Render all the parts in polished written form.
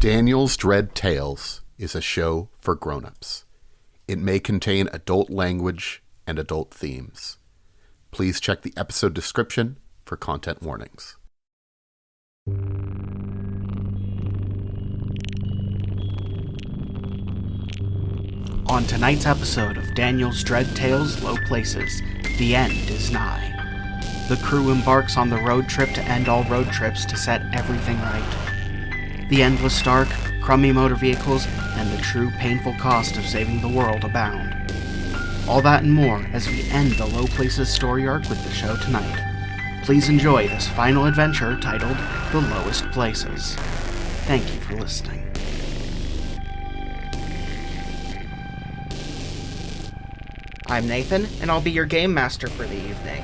Daniel's Dread Tales is a show for grown-ups. It may contain adult language and adult themes. Please check the episode description for content warnings. On tonight's episode of Daniel's Dread Tales Low Places, the end is nigh. The crew embarks on the road trip to end all road trips to set everything right. The endless dark, crummy motor vehicles, and the true painful cost of saving the world abound. All that and more as we end the Low Places story arc with the show tonight. Please enjoy this final adventure titled The Lowest Places. Thank you for listening. I'm Nathan, and I'll be your game master for the evening.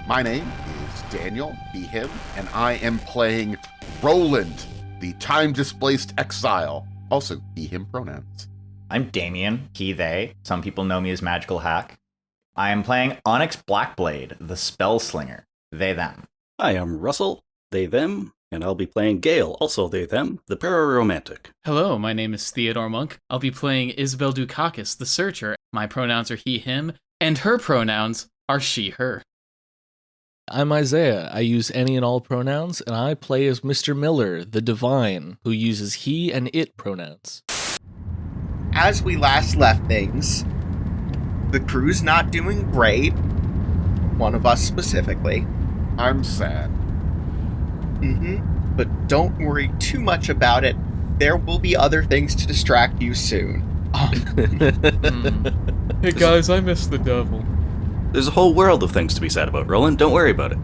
My name is Daniel, be him, and I am playing Roland, the time-displaced exile. Also, he, him pronouns. I'm Damien, he, they. Some people know me as Magical Hack. I am playing Onyx Blackblade, the Spellslinger. They, them. Hi, I'm Russell, they, them, and I'll be playing Gale, also they, them, the pararomantic. Hello, my name is Theodore Monk. I'll be playing Isabelle Dukakis, the Searcher. My pronouns are he, him, and her pronouns are she, her. I'm Isaiah. I use any and all pronouns, and I play as Mr. Miller, the Divine, who uses he and it pronouns. As we last left things, the crew's not doing great. One of us specifically. I'm sad. But don't worry too much about it. There will be other things to distract you soon. Hey guys, I miss the devil. There's a whole world of things to be sad about, Roland. Don't worry about it.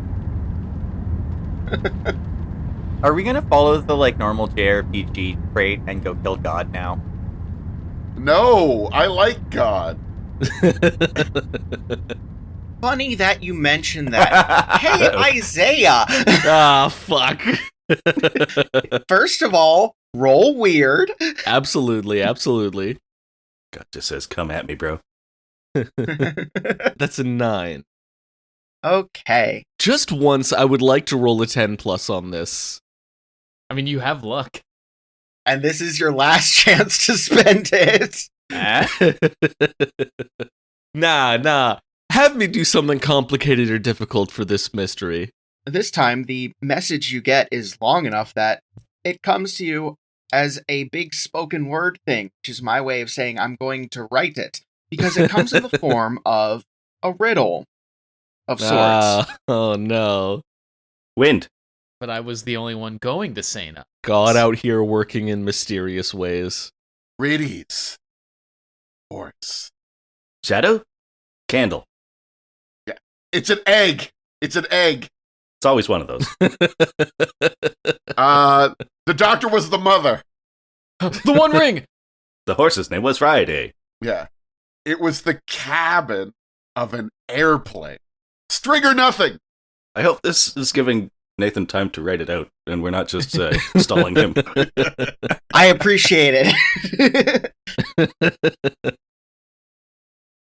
Are we gonna follow the, normal JRPG trait and go kill God now? No, I like God. Funny that you mentioned that. Hey, Isaiah! Fuck. First of all, roll weird. Absolutely. God just says, come at me, bro. That's a 9. Okay. Just once, I would like to roll a 10 plus on this. I mean, you have luck. And this is your last chance to spend it. Nah. Have me do something complicated or difficult for this mystery. This time, the message you get is long enough that it comes to you as a big spoken word thing, which is my way of saying I'm going to write it, because it comes in the form of a riddle of sorts. Oh no. Wind. But I was the only one going to say no. God out here working in mysterious ways. Riddies. Horse. Shadow? Candle. Yeah. It's an egg. It's always one of those. The doctor was the mother. The One Ring! The horse's name was Friday. Yeah. It was the cabin of an airplane. String or nothing. I hope this is giving Nathan time to write it out, and we're not just stalling him. I appreciate it.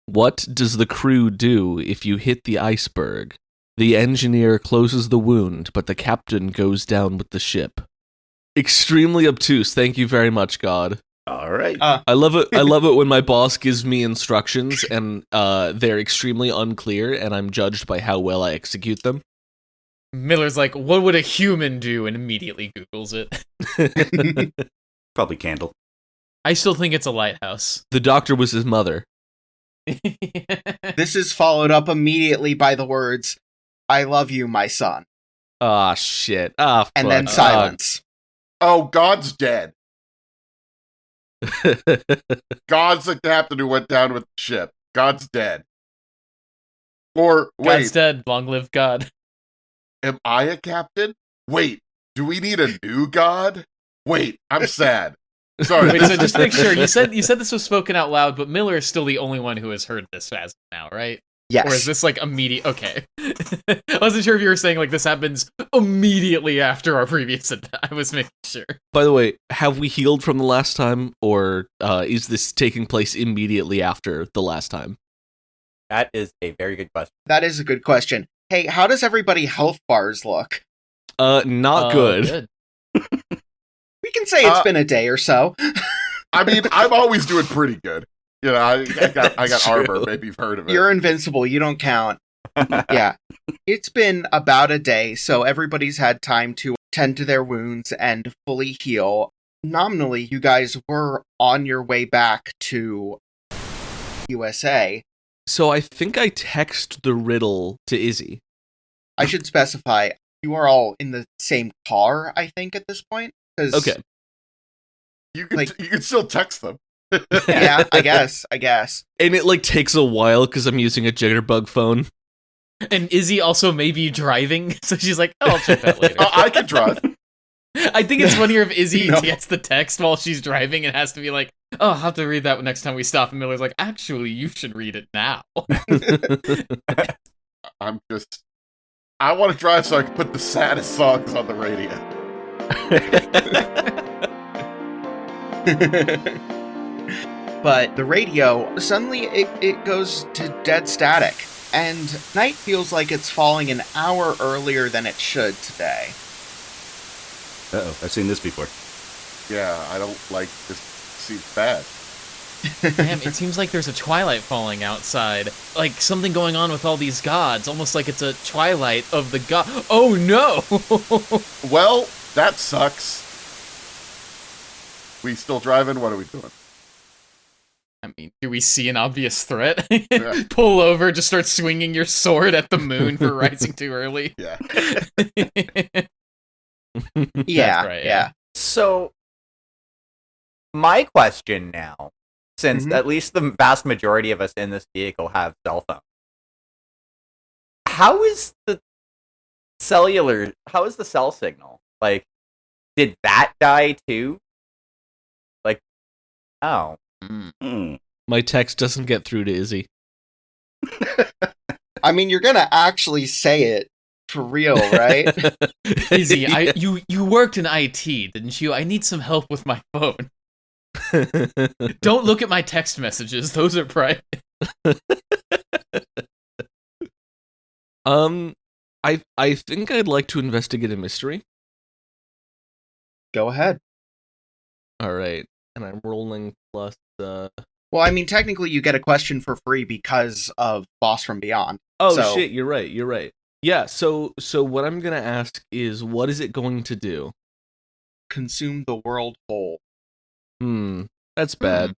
What does the crew do if you hit the iceberg? The engineer closes the wound, but the captain goes down with the ship. Extremely obtuse. Thank you very much, God. All right. I love it. I love it when my boss gives me instructions and they're extremely unclear, and I'm judged by how well I execute them. Miller's like, what would a human do? And immediately Googles it. Probably candle. I still think it's a lighthouse. The doctor was his mother. This is followed up immediately by the words, I love you, my son. Ah, shit. And then silence. Oh, God's dead. God's the captain who went down with the ship. God's dead. Or, wait. God's dead. Long live God. Am I a captain? Wait, do we need a new God? Wait, I'm sad. Sorry. Wait, so just to make sure, you said this was spoken out loud, but Miller is still the only one who has heard this as of now, right? Yes. Or is this immediate? Okay. I wasn't sure if you were saying this happens immediately after our previous I was making sure. By the way, have we healed from the last time, or is this taking place immediately after the last time? That is a very good question. That is a good question. Hey, how does everybody health bars look? Not good. We can say it's been a day or so. I mean, I'm always doing pretty good. You know, I got True. armor. Maybe you've heard of it. You're invincible. You don't count. Yeah. It's been about a day, so everybody's had time to tend to their wounds and fully heal. Nominally, you guys were on your way back to USA. So I think I text the riddle to Izzy. I should specify, you are all in the same car, I think, at this point. Okay. You can still text them. Yeah, I guess. And it like takes a while because I'm using a jitterbug phone. And Izzy also may be driving, so she's like, oh, I'll check that later. I can drive. I think it's funnier if Izzy No. gets the text while she's driving and has to be like, oh, I'll have to read that next time we stop. And Miller's like, actually, you should read it now. I want to drive so I can put the saddest songs on the radio. But the radio, suddenly it goes to dead static. And night feels like it's falling an hour earlier than it should today. Uh-oh, I've seen this before. Yeah, I don't like this. Seems bad. Damn, it seems like there's a twilight falling outside. Like something going on with all these gods. Almost like it's a twilight of the god. Oh no! Well, that sucks. We still driving? What are we doing? I mean, do we see an obvious threat? Yeah. Pull over, just start swinging your sword at the moon for rising too early. Yeah. Yeah, right, yeah. So, my question now, since Mhm. at least the vast majority of us in this vehicle have cell phones, how is the cell signal? Like, did that die too? Like, oh. Hmm. My text doesn't get through to Izzy. I mean, you're gonna actually say it for real, right? Izzy, Yeah. you worked in IT, didn't you? I need some help with my phone. Don't look at my text messages; those are private. I think I'd like to investigate a mystery. Go ahead. All right, and I'm rolling plus. Well, I mean, technically, you get a question for free because of Boss from Beyond. Oh So- shit! You're right. Yeah. So what I'm gonna ask is, what is it going to do? Consume the world whole. That's bad.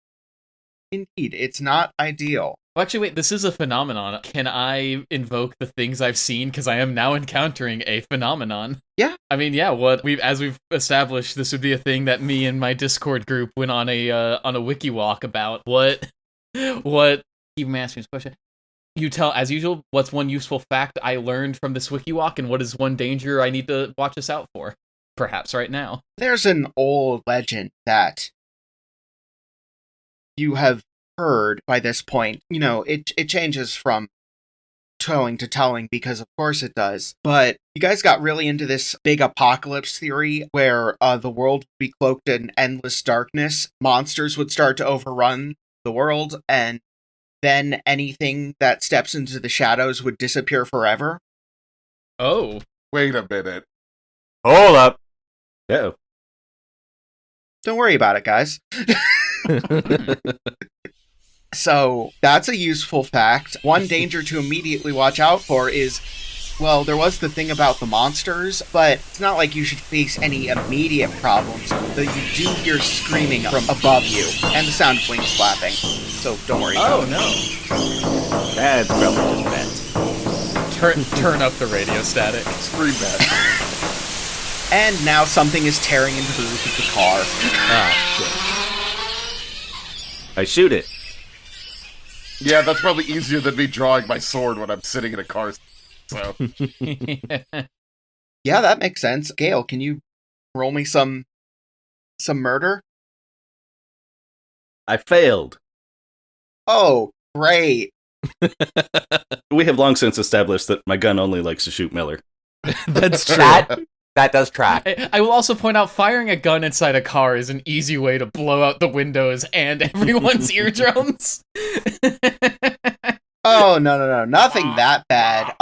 Indeed, it's not ideal. Well, actually, wait. This is a phenomenon. Can I invoke the things I've seen? Because I am now encountering a phenomenon. Yeah. I mean, yeah. As we've established, this would be a thing that me and my Discord group went on a wiki walk about. What? Even asked me this question. You tell, as usual, what's one useful fact I learned from this wiki walk, and what is one danger I need to watch us out for? Perhaps right now. There's an old legend that you have heard by this point. You know, it changes from telling to telling because of course it does. But you guys got really into this big apocalypse theory where the world would be cloaked in endless darkness. Monsters would start to overrun the world, and then anything that steps into the shadows would disappear forever. Oh. Wait a minute. Hold up. Uh-oh. Don't worry about it, guys. So, that's a useful fact. One danger to immediately watch out for is, well, there was the thing about the monsters, but it's not like you should face any immediate problems, though you do hear screaming from above you, and the sound of wings flapping. So, don't worry about it. no. That's probably just vent. Turn up the radio static. Scream bad. And now something is tearing into the roof of the car. I shoot it. Yeah, that's probably easier than me drawing my sword when I'm sitting in a car. So Yeah, that makes sense. Gale, can you roll me some murder? I failed. Oh, great. We have long since established that my gun only likes to shoot Miller. That's true. That does track. I will also point out, firing a gun inside a car is an easy way to blow out the windows and everyone's eardrums. Oh, no. Nothing that bad.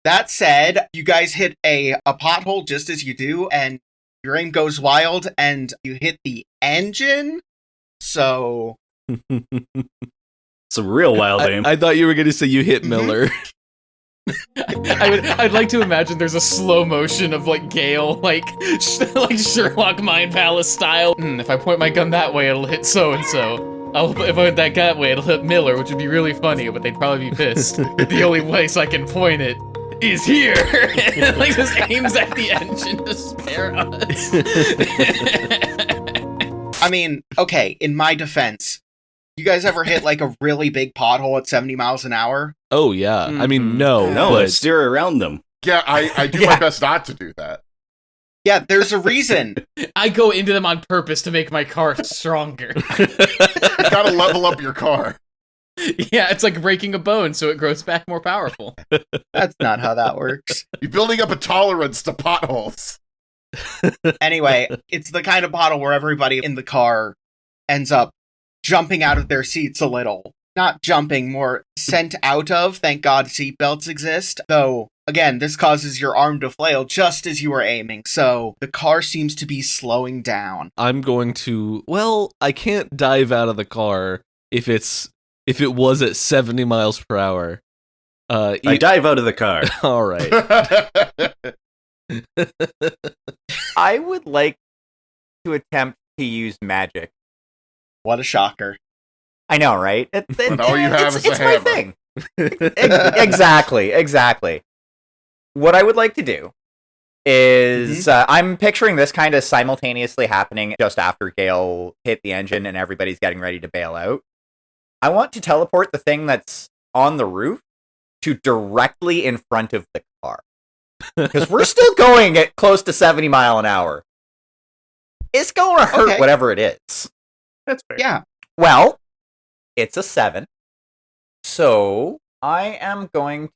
That said, you guys hit a pothole just as you do, and your aim goes wild and you hit the engine. So It's a real wild aim. I thought you were going to say you hit Miller. I'd like to imagine there's a slow motion of like Gale, like Sherlock Mind Palace style. If I point my gun that way, it'll hit so and so. If I point that way, it'll hit Miller, which would be really funny, but they'd probably be pissed. The only place I can point it is here. Like just aims at the engine to spare us. I mean, okay, in my defense, you guys ever hit like a really big pothole at 70 miles an hour? Oh, yeah. I mean, no, No, I but steer around them. Yeah, I do my best not to do that. Yeah, there's a reason. I go into them on purpose to make my car stronger. You gotta level up your car. Yeah, it's like breaking a bone so it grows back more powerful. That's not how that works. You're building up a tolerance to potholes. Anyway, it's the kind of pothole where everybody in the car ends up jumping out of their seats a little. Not jumping, more sent out of. Thank God seatbelts exist. Though, again, this causes your arm to flail just as you are aiming, so the car seems to be slowing down. I'm going to... Well, I can't dive out of the car if it was at 70 miles per hour. I dive out of the car. All right. I would like to attempt to use magic. What a shocker. I know, right? all you have is a it's my hammer. thing. Exactly. What I would like to do is I'm picturing this kind of simultaneously happening just after Gale hit the engine and everybody's getting ready to bail out. I want to teleport the thing that's on the roof to directly in front of the car. Because we're still going at close to 70 mile an hour. It's going to hurt whatever it is. That's fair. Yeah. Well, it's a 7. So I am going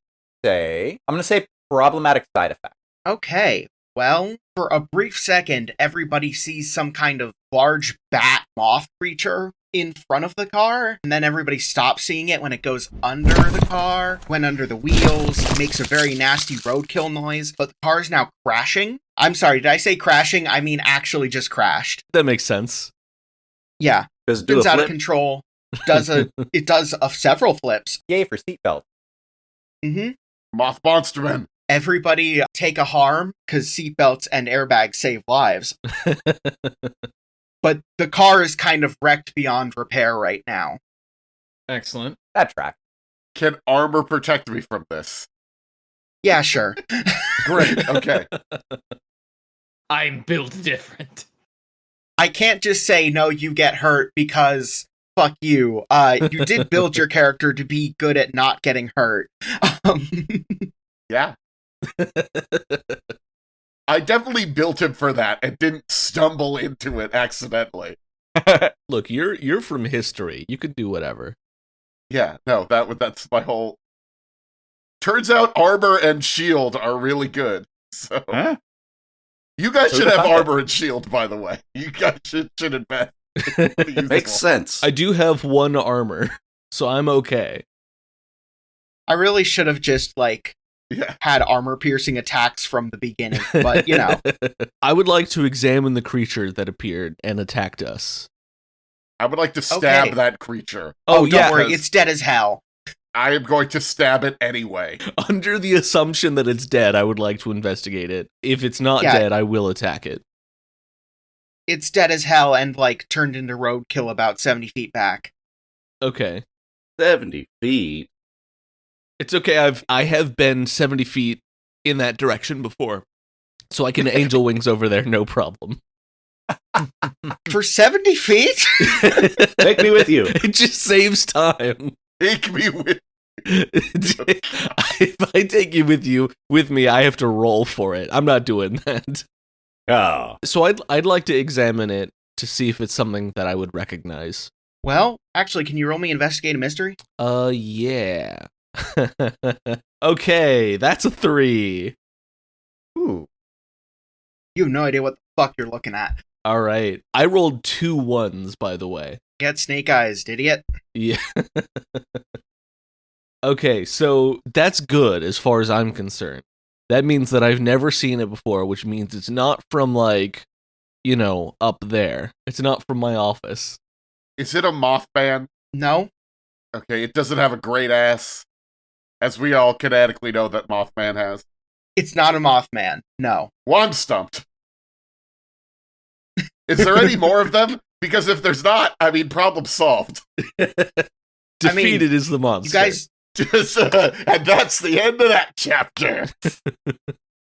to say problematic side effect. Okay. Well, for a brief second, everybody sees some kind of large bat moth creature in front of the car, and then everybody stops seeing it when it goes under the car, went under the wheels, makes a very nasty roadkill noise, but the car is now crashing. I'm sorry, did I say crashing? I mean actually just crashed. That makes sense. Yeah. Does it do a Spins out of flip? control. It does several flips. Yay for seatbelt. Mm-hmm. Moth Monsterman. Everybody take a harm, because seatbelts and airbags save lives. But the car is kind of wrecked beyond repair right now. Excellent. That track. Can armor protect me from this? Yeah, sure. Great, okay. I'm built different. I can't just say, no, you get hurt because fuck you. You did build your character to be good at not getting hurt. Yeah. I definitely built him for that and didn't stumble into it accidentally. Look, you're from history. You could do whatever. Yeah, no, that's my whole... Turns out armor and shield are really good. So you guys should have armor and shield, by the way. You guys should invest. Makes sense. I do have 1 armor, so I'm okay. I really should have just, had armor-piercing attacks from the beginning, but, I would like to examine the creature that appeared and attacked us. I would like to stab that creature. Oh, don't worry, it's dead as hell. I am going to stab it anyway. Under the assumption that it's dead, I would like to investigate it. If it's not dead, I will attack it. It's dead as hell and, turned into roadkill about 70 feet back. Okay. 70 feet? It's okay, I have been 70 feet in that direction before. So I can angel wings over there, no problem. For 70 feet? Take me with you. It just saves time. Take me with If I take you with me, I have to roll for it. I'm not doing that. Oh. So I'd like to examine it to see if it's something that I would recognize. Well, actually, can you roll me investigate a mystery? Yeah. Okay, that's a 3. Ooh. You have no idea what the fuck you're looking at. All right. I rolled 2 1s, by the way. Get snake eyes, idiot. Yeah. Okay, so that's good as far as I'm concerned. That means that I've never seen it before, which means it's not from, up there. It's not from my office. Is it a Mothman? No? Okay, it doesn't have a great ass, as we all canonically know that Mothman has. It's not a Mothman. No. Well, I'm stumped. Is there any more of them? Because if there's not, problem solved. Defeated is the monster. You guys... and that's the end of that chapter.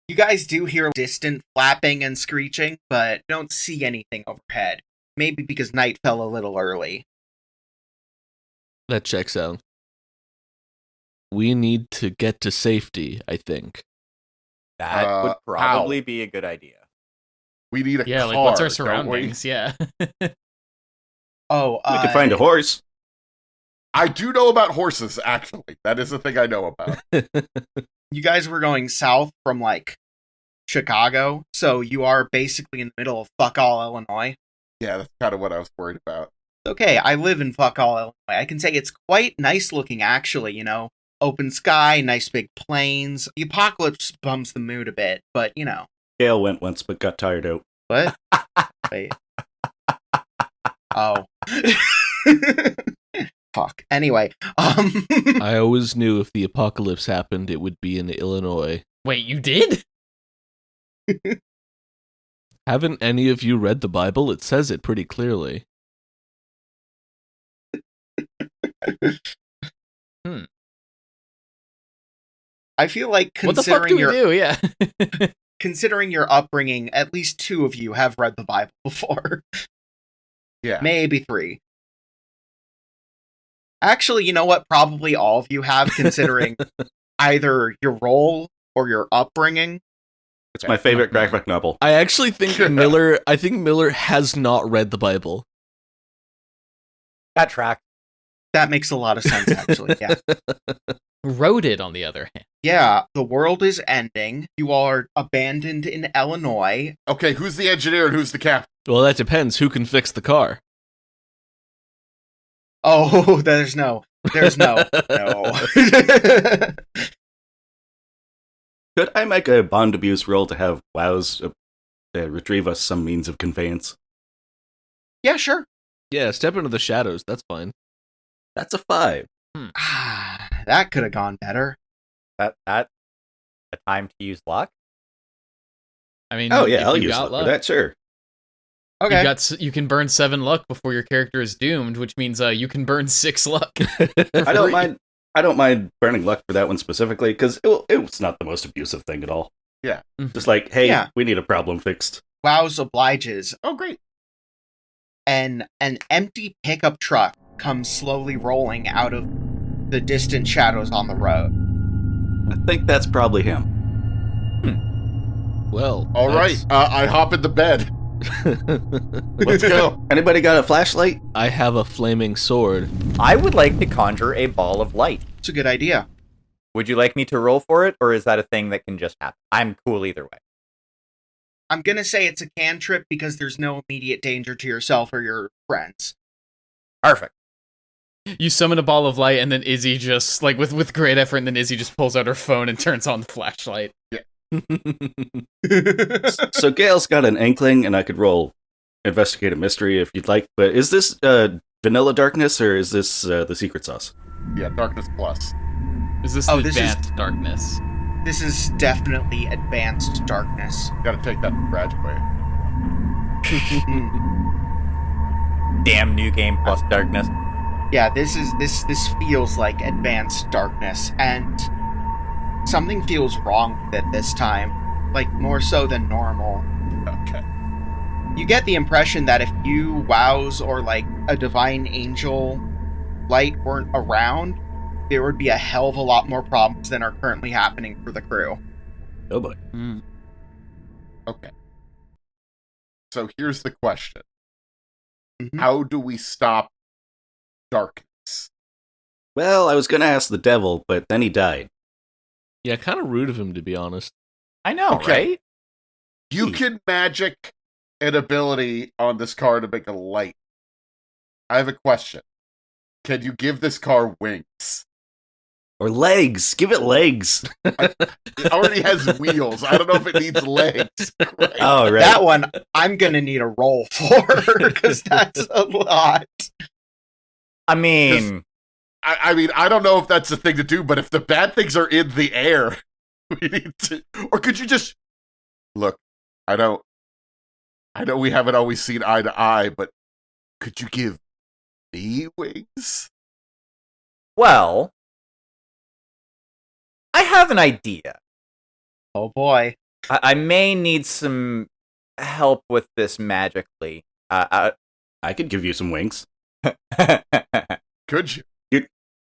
You guys do hear distant flapping and screeching, but don't see anything overhead. Maybe because night fell a little early. That checks out. We need to get to safety, I think. That would probably be a good idea. We need a car. What's our don't surroundings? we? Yeah. Oh, We could find a horse. I do know about horses, actually. That is a thing I know about. You guys were going south from, Chicago, so you are basically in the middle of fuck all Illinois. Yeah, that's kind of what I was worried about. Okay, I live in fuck all Illinois. I can say it's quite nice looking, actually, Open sky, nice big plains. The apocalypse bums the mood a bit, but, Gale went once, but got tired out. What? Wait. Oh. Fuck. Anyway, I always knew if the apocalypse happened, it would be in Illinois. Wait, you did? Haven't any of you read the Bible? It says it pretty clearly. I feel like What the fuck do we do? Yeah. considering your upbringing, at least 2 of you have read the Bible before. Yeah. Maybe 3. Actually, you know what? Probably all of you have, considering either your role or your upbringing. It's my favorite graphic novel. I actually think Miller has not read the Bible. That track. That makes a lot of sense, actually, yeah. Wrote it, on the other hand. Yeah, the world is ending. You all are abandoned in Illinois. Okay, who's the engineer and who's the captain? Well, that depends. Who can fix the car? Oh, there's no. No. Could I make a bond abuse roll to have WoWs retrieve us some means of conveyance? Yeah, sure. Yeah, step into the shadows. That's fine. That's a 5. That could have gone better. That a time to use luck? I mean, Oh yeah, if I'll you use got luck for that, sure. Okay. You can burn 7 luck before your character is doomed, which means you can burn 6 luck. I don't mind burning luck for that one specifically, because it's not the most abusive thing at all. Yeah. Just like, hey, Yeah. we need a problem fixed. Wows obliges. Oh, great. And an empty pickup truck comes slowly rolling out of the distant shadows on the road. I think that's probably him. Well, All right, I hop in the bed. Let's go. Anybody got a flashlight? I have a flaming sword. I would like to conjure a ball of light. It's a good idea. Would you like me to roll for it, or is that a thing that can just happen? I'm cool either way. I'm gonna say it's a cantrip because there's no immediate danger to yourself or your friends. Perfect. You summon a ball of light, and then Izzy just, with great effort, and then Izzy just pulls out her phone and turns on the flashlight. So Gale's got an inkling, and I could roll investigate a mystery if you'd like. But is this vanilla darkness, or is this the secret sauce? Yeah, darkness plus. Is this this advanced darkness? This is definitely advanced darkness. Gotta take that to graduate. Damn new game plus darkness. Yeah, this feels like advanced darkness, and something feels wrong with it this time. More so than normal. Okay. You get the impression that if you, wows, or a divine angel light weren't around, there would be a hell of a lot more problems than are currently happening for the crew. Oh boy. Okay. So here's the question. Mhm. How do we stop darkness? Well, I was going to ask the devil, but then he died. Yeah, kind of rude of him, to be honest. I know, Okay. right? You can magic an ability on this car to make a light. I have a question. Can you give this car wings? Or legs. Give it legs. It already has wheels. I don't know if it needs legs. Right. Oh, right. That one, I'm gonna need a roll for, because that's a lot. I mean, I mean, I don't know if that's the thing to do, but if the bad things are in the air, we need to. Or could you just look? I know we haven't always seen eye to eye, but could you give me wings? well, I have an idea. Oh boy. I may need some help with this magically. I could give you some wings. Could you?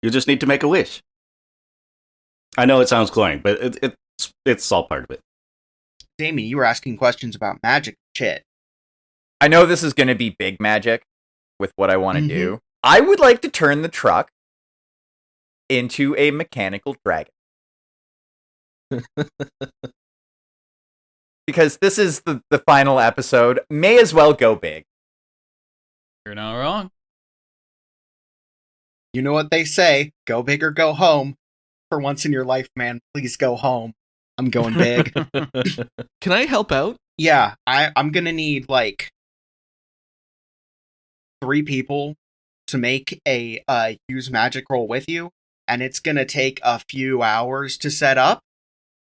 You just need to make a wish. I know it sounds cloying, but it's all part of it. Damien, you were asking questions about magic shit. I know this is going to be big magic with what I want to do. I would like to turn the truck into a mechanical dragon. Because this is the final episode. May as well go big. You're not wrong. You know what they say, go big or go home. For once in your life, man, please go home. I'm going big. Can I help out? Yeah, I'm gonna need, like, 3 people to make a use magic roll with you, and it's gonna take a few hours to set up,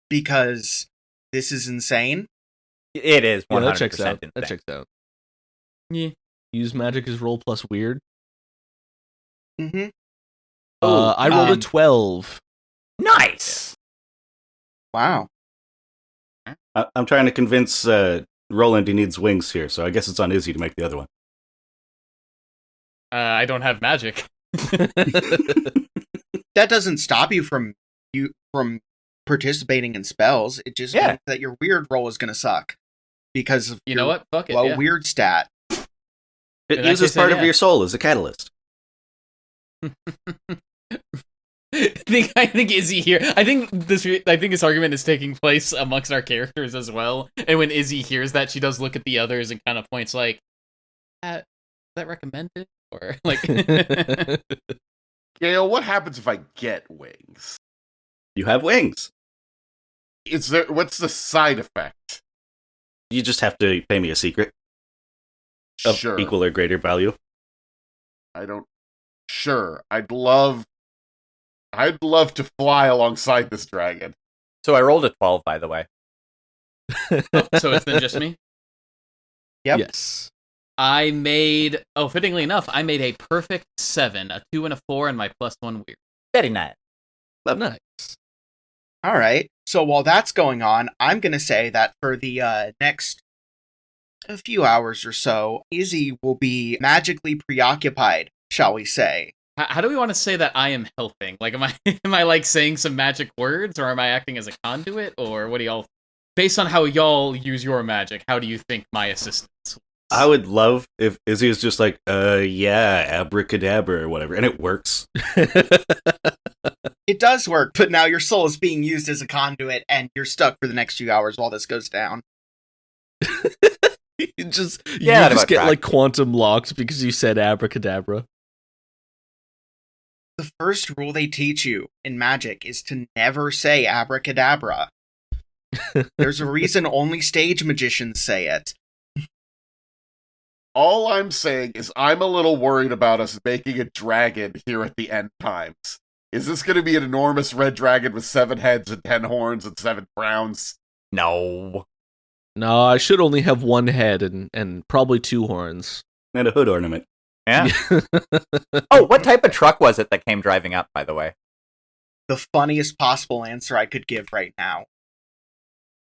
because this is insane. It is 100% that checks out. insane. That checks out. Yeah. Use magic is roll plus weird. Mm-hmm. I rolled a 12. Nice! Wow. I'm trying to convince Roland he needs wings here, so I guess it's on Izzy to make the other one. I don't have magic. That doesn't stop you from participating in spells. It just means that your weird roll is gonna suck. Because of You know what? Fuck it. low yeah. weird stat. It In that uses case, part then, of your soul as a catalyst. I think Izzy here. I think this argument is taking place amongst our characters as well. And when Izzy hears that, she does look at the others and kind of points like, "Is that recommended?" Or like, Gale, what happens if I get wings? You have wings. What's the side effect? You just have to pay me a secret of Sure. equal or greater value. Sure. I'd love to fly alongside this dragon. So I rolled a 12, by the way. so it's then just me. Yep. Yes. I made, fittingly enough, I made a perfect 7, a 2 and a 4, and my +1 weird. Very nice. Nice. All right. So while that's going on, I'm going to say that for the next a few hours or so, Izzy will be magically preoccupied, shall we say. How do we want to say that I am helping? Like, am I like saying some magic words, or am I acting as a conduit, or what do y'all? Based on how y'all use your magic, how do you think my assistance? I would love if Izzy is just like, yeah, abracadabra or whatever, and it works. It does work, but now your soul is being used as a conduit, and you're stuck for the next few hours while this goes down. you just about get track. like quantum locked because you said abracadabra. The first rule they teach you in magic is to never say abracadabra. There's a reason only stage magicians say it. All I'm saying is I'm a little worried about us making a dragon here at the end times. Is this going to be an enormous red dragon with 7 heads and 10 horns and 7 crowns? No. No, I should only have 1 head and probably 2 horns. And a hood ornament. Yeah. Oh, what type of truck was it that came driving up, by the way? The funniest possible answer I could give right now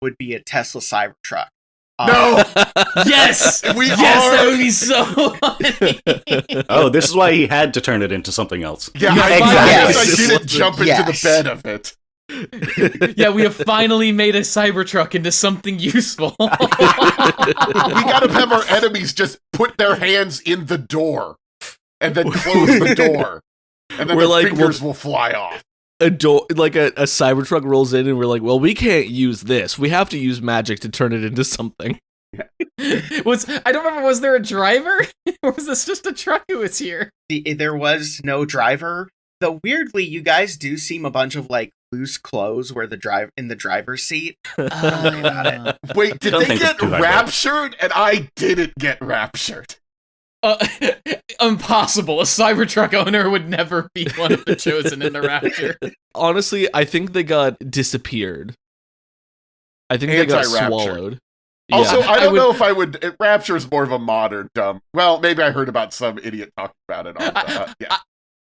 would be a Tesla Cybertruck. No! Yes, that would be so funny. Oh, this is why he had to turn it into something else. Yeah, Yeah, I exactly. guess I didn't jump into the Yes. bed of it. Yeah, we have finally made a Cybertruck into something useful. We gotta have our enemies just put their hands in the door and then close the door. And then We're the like, fingers will fly off. A Cybertruck rolls in and we're like, well, we can't use this. We have to use magic to turn it into something. I don't remember, was there a driver? Or was this just a truck who was here? There was no driver, Though weirdly, you guys do seem a bunch of like loose clothes where in the driver's seat. About it. Wait, did Don't they think it's get too hard, raptured? And I didn't get raptured. Impossible. A Cybertruck owner would never be one of the chosen in the rapture. Honestly, I think they got disappeared. I think they got Anti-rapture. swallowed. Also, Yeah. I don't know if I would. Rapture is more of a modern dumb. Well, maybe I heard about some idiot talking about it. Yeah.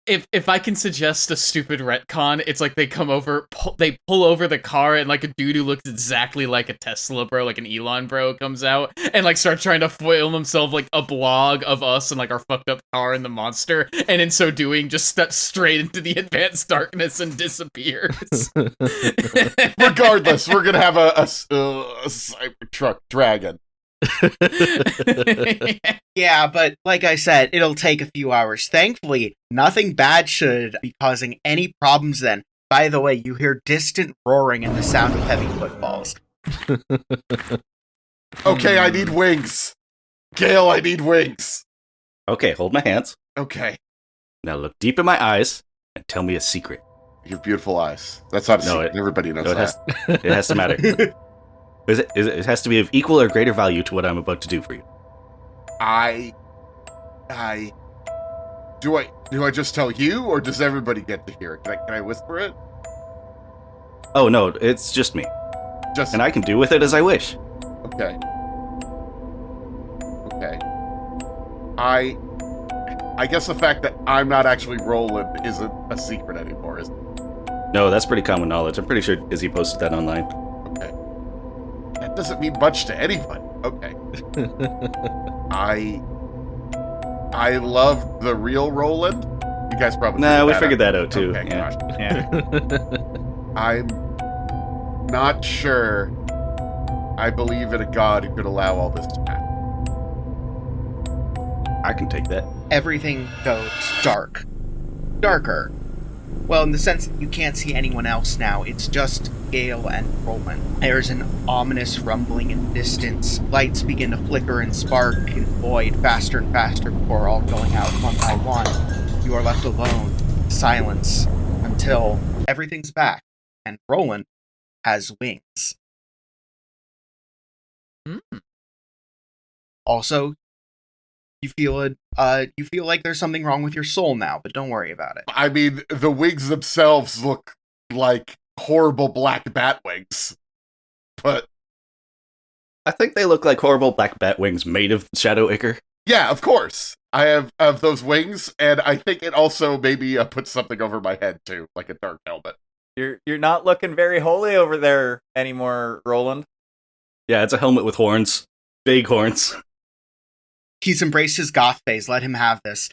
If I can suggest a stupid retcon, it's like they come over, they pull over the car, and like a dude who looks exactly like a Tesla bro, like an Elon bro, comes out and like starts trying to film himself like a blog of us and like our fucked up car and the monster, and in so doing, just steps straight into the advanced darkness and disappears. Regardless, we're gonna have a Cybertruck dragon. Yeah, but like I said, it'll take a few hours. Thankfully, nothing bad should be causing any problems then. By the way, you hear distant roaring and the sound of heavy footfalls. Okay, I need wings. Gale, I need wings. Okay, hold my hands. Okay. Now look deep in my eyes and tell me a secret. You have beautiful eyes. That's not a No, secret. Everybody knows No, that. it has to matter. It has to be of equal or greater value to what I'm about to do for you. Do I just tell you, or does everybody get to hear it? Can I whisper it? Oh no, it's just me. Just And I can do with it as I wish. okay. Okay. I guess the fact that I'm not actually Roland isn't a secret anymore, is it? No, that's pretty common knowledge. I'm pretty sure Izzy posted that online. Okay. That doesn't mean much to anybody. Okay. I love the real Roland. You guys probably We figured that out too. Okay, Yeah. gosh. Yeah. I'm not sure I believe in a god who could allow all this to happen. I can take that. Everything goes dark. Darker. Well, in the sense that you can't see anyone else now, it's just Gale and Roland. There's an ominous rumbling in the distance. Lights begin to flicker and spark and void faster and faster before all going out one by one. You are left alone, silence, until everything's back, and Roland has wings. Also, you feel like there's something wrong with your soul now, but don't worry about it. I mean, the wings themselves look like horrible black bat wings. But I think they look like horrible black bat wings made of shadow ichor. yeah, of course. I have those wings, and I think it also maybe puts something over my head too, like a dark helmet. You're not looking very holy over there anymore, Roland. Yeah, it's a helmet with horns. Big horns. He's embraced his goth phase. Let him have this.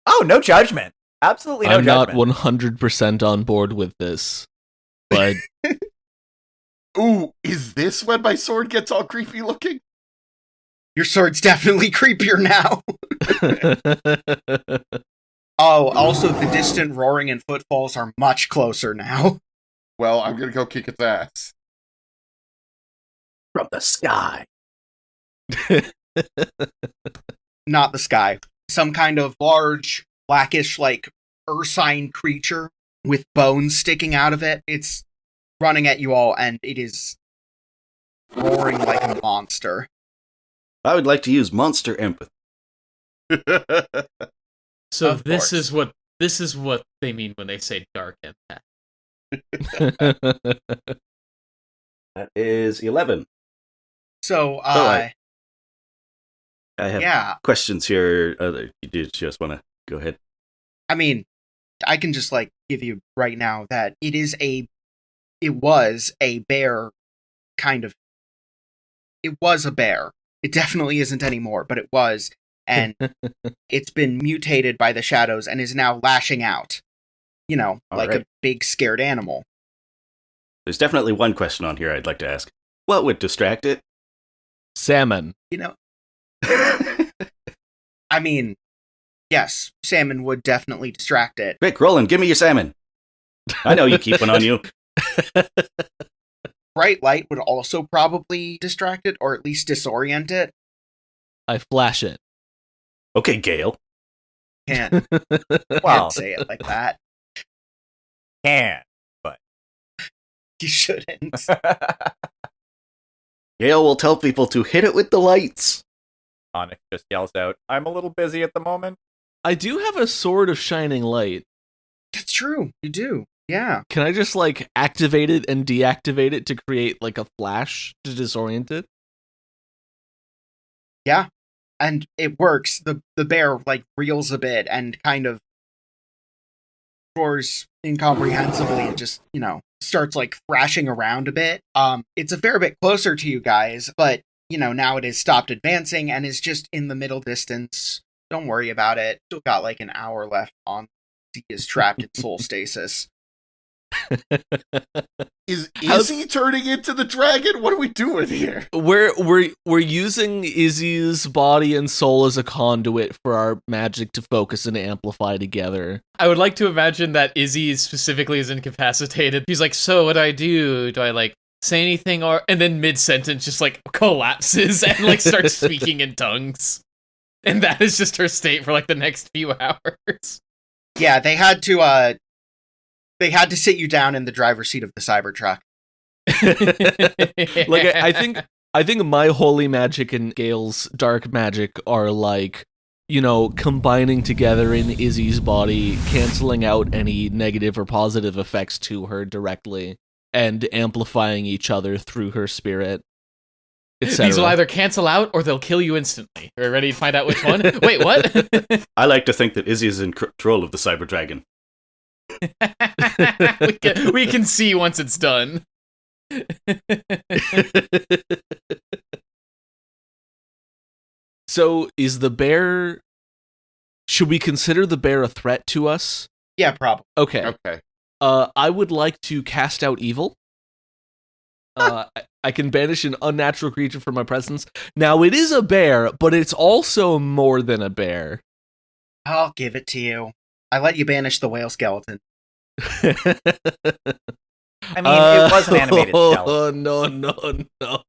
Oh, no judgment. Absolutely no I'm not judgment. 100% on board with this, but Ooh, is this when my sword gets all creepy looking? Your sword's definitely creepier now. Oh, also the distant roaring and footfalls are much closer now. Well, I'm gonna go kick its ass. From the sky. Not the sky. Some kind of large, blackish, like, ursine creature with bones sticking out of it. It's running at you all, and it is roaring like a monster. I would like to use monster empathy. So Of this course. is what they mean when they say dark impact. That is 11. So, I have yeah. questions here. You do just want to go ahead. I mean, I can just, like, give you right now that it was a bear, kind of. It was a bear. It definitely isn't anymore, but it was. And it's been mutated by the shadows and is now lashing out. You know, All like right. a big scared animal. There's definitely one question on here I'd like to ask. What would distract it? salmon. You know, I mean, yes, salmon would definitely distract it. Quick, Roland, give me your salmon. I know you keep one on you. Bright light would also probably distract it, or at least disorient it. I flash it. Okay, Gale. can't, Well, say it like that. can. You shouldn't. Gale will tell people to hit it with the lights. Onyx just yells out, I'm a little busy at the moment. I do have a sword of shining light. That's true. You do. Yeah. Can I just, like, activate it and deactivate it to create, like, a flash to disorient it? Yeah. And it works. The bear, like, reels a bit and kind of roars incomprehensibly and just, starts, like, thrashing around a bit. It's a fair bit closer to you guys, but, now it has stopped advancing and is just in the middle distance. Don't worry about it. Still got, like, an hour left on. He is trapped in soul stasis. Is Izzy turning into the dragon? What are we doing here? We're using Izzy's body and soul as a conduit for our magic to focus and amplify together. I would like to imagine that Izzy specifically is incapacitated. He's like, so what do I do? Do I, like, say anything? And then mid-sentence just, like, collapses and, like, starts speaking in tongues. And that is just her state for, like, the next few hours. Yeah, they had to sit you down in the driver's seat of the Cybertruck. Like, I think my holy magic and Gale's dark magic are, like, combining together in Izzy's body, canceling out any negative or positive effects to her directly, and amplifying each other through her spirit. These will either cancel out or they'll kill you instantly. Are you ready to find out which one? Wait, what? I like to think that Izzy is in control of the Cyber Dragon. we can see once it's done. So, is the bear... Should we consider the bear a threat to us? Yeah, probably. Okay. I would like to cast out evil. I can banish an unnatural creature from my presence. Now, it is a bear, but it's also more than a bear. I'll give it to you. I let you banish the whale skeleton. I mean, it was an animated skeleton. No.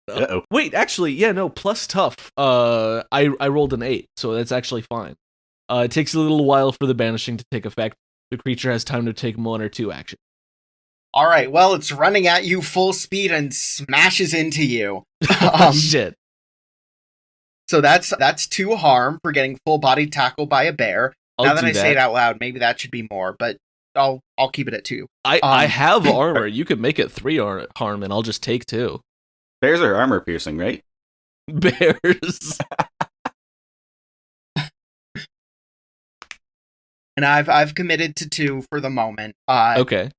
Uh-oh. Wait, actually, yeah, no, plus tough. I rolled an 8, so that's actually fine. It takes a little while for the banishing to take effect. The creature has time to take 1 or 2 actions. All right, well, it's running at you full speed and smashes into you. Shit. So that's 2 harm for getting full body tackled by a bear. Now that I say it out loud, maybe that should be more, but I'll keep it at 2. I have armor. You could make it 3 harm, and I'll just take 2. Bears are armor piercing, right? Bears. And I've committed to 2 for the moment. Okay.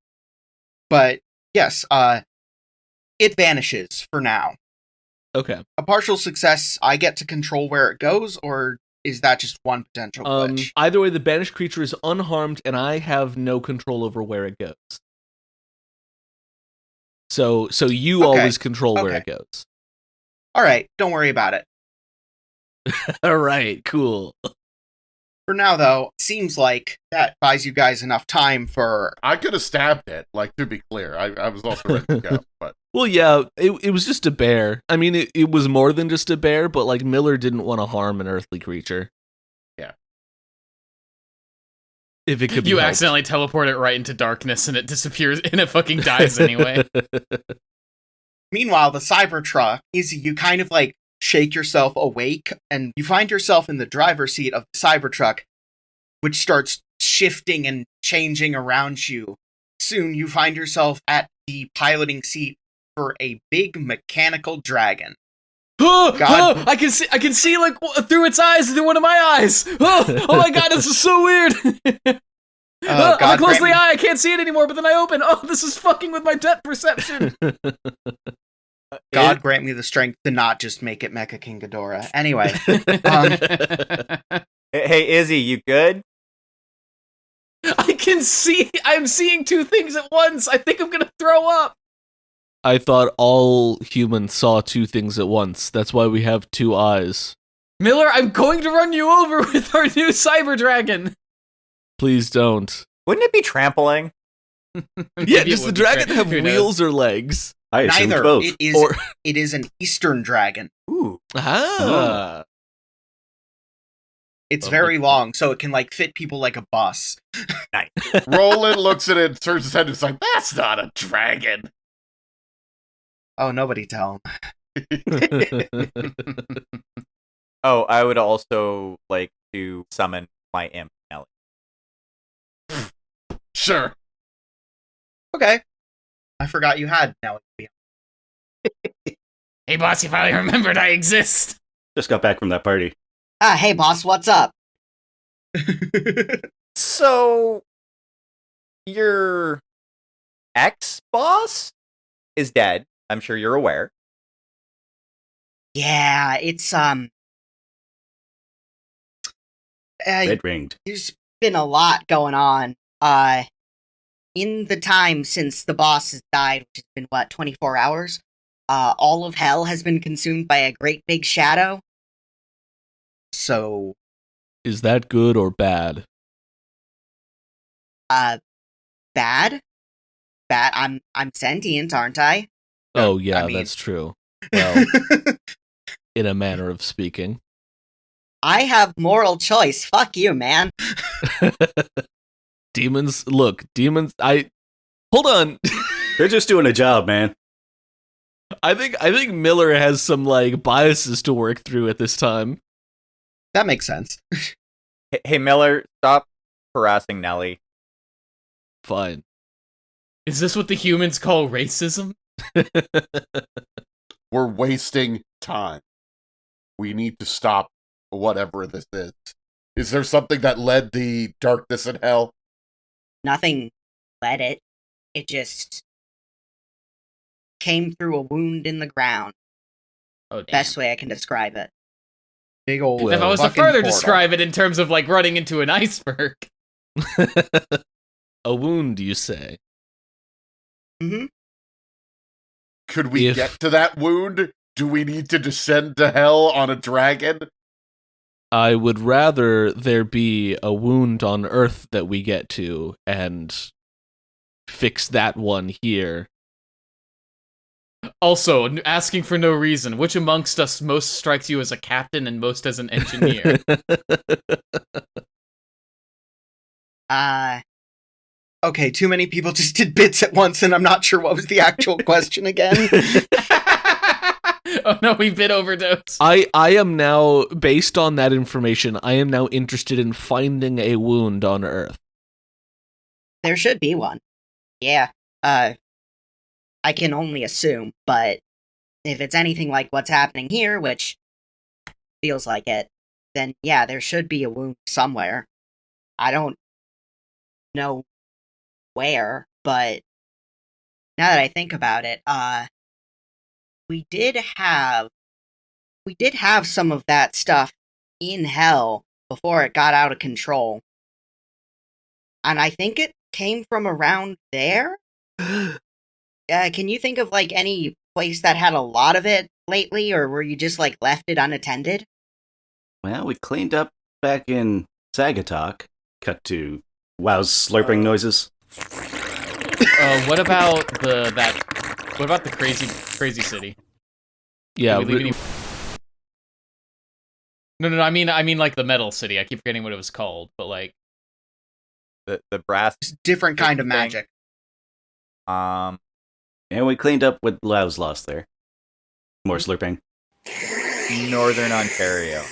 But yes, it vanishes for now. Okay. A partial success, I get to control where it goes, or is that just one potential glitch? Either way, the banished creature is unharmed, and I have no control over where it goes. So you always control where it goes. All right, don't worry about it. All right, cool. For now, though, seems like that buys you guys enough time for... I could have stabbed it, like, to be clear. I was also ready to go, but... Well, yeah, it was just a bear. I mean, it was more than just a bear, but, like, Miller didn't want to harm an earthly creature. Yeah. If it could be You helped. accidentally teleport it right into darkness and it disappears and it fucking dies anyway. Meanwhile, the Cybertruck, Izzy, you kind of, like, shake yourself awake, and you find yourself in the driver's seat of the Cybertruck, which starts shifting and changing around you. Soon, you find yourself at the piloting seat for a big mechanical dragon. God. I can see like through its eyes, through one of my eyes. Oh my god, this is so weird. I close the eye, I can't see it anymore, but then I open. Oh, this is fucking with my depth perception. God grant me the strength to not just make it Mecha King Ghidorah. Anyway. Hey, Izzy, you good? I'm seeing 2 things at once. I think I'm gonna throw up. I thought all humans saw 2 things at once. That's why we have 2 eyes. Miller, I'm going to run you over with our new cyber dragon. Please don't. Wouldn't it be trampling? Yeah, does the dragon have wheels or legs? I assumed Neither. both. It is an Eastern dragon. Ooh. Ah. It's very long, so it can like fit people like a bus. Nice. Roland looks at it, turns his head, and is like, "That's not a dragon." Oh, nobody tell him. Oh, I would also like to summon my imp, Nelly. Sure. Okay. I forgot you had now. Hey, boss, you finally remembered I exist. Just got back from that party. Hey boss, what's up? So, your ex-boss is dead. I'm sure you're aware. Yeah, it's Red ringed. there's been a lot going on. In the time since the boss has died, which has been, what, 24 hours? All of hell has been consumed by a great big shadow. So, Is that good or bad? Bad? Bad? I'm sentient, aren't I? Oh, yeah, I mean- that's true. Well, in a manner of speaking. I have moral choice. Fuck you, man. Demons, hold on. They're just doing a job, man. I think Miller has some, like, biases to work through at this time. that makes sense. Hey, Miller, stop harassing Nelly. Fine. Is this what the humans call racism? We're wasting time. We need to stop whatever this is. Is there something that led the darkness and hell? Nothing led it. It just came through a wound in the ground. Oh, damn. Best way I can describe it. Big old. If I was to fucking further portal. describe it in terms of like running into an iceberg. A wound, you say? Mm-hmm. Could we If- get to that wound? Do we need to descend to hell on a dragon? I would rather there be a wound on Earth that we get to and fix that one here. Also, asking for no reason, which amongst us most strikes you as a captain and most as an engineer? Okay, too many people just did bits at once, and I'm not sure what was the actual question again. Oh no, we bit overdose. I am now, based on that information, I am now interested in finding a wound on Earth. There should be one. Yeah. I can only assume, but if it's anything like what's happening here, which feels like it, then yeah, there should be a wound somewhere. I don't know where, but now that I think about it, we did have some of that stuff in hell before it got out of control. And I think it came from around there. Can you think of like any place that had a lot of it lately, or were you just like left it unattended? Well, we cleaned up back in Sagatok. Cut to Wow's slurping noises. What about What about the crazy city? Yeah, Did we leave any- No. I mean like the metal city. I keep forgetting what it was called, but like The brass. Different kind of Thing. magic. And we cleaned up what Wow's lost there. More slurping. Northern Ontario.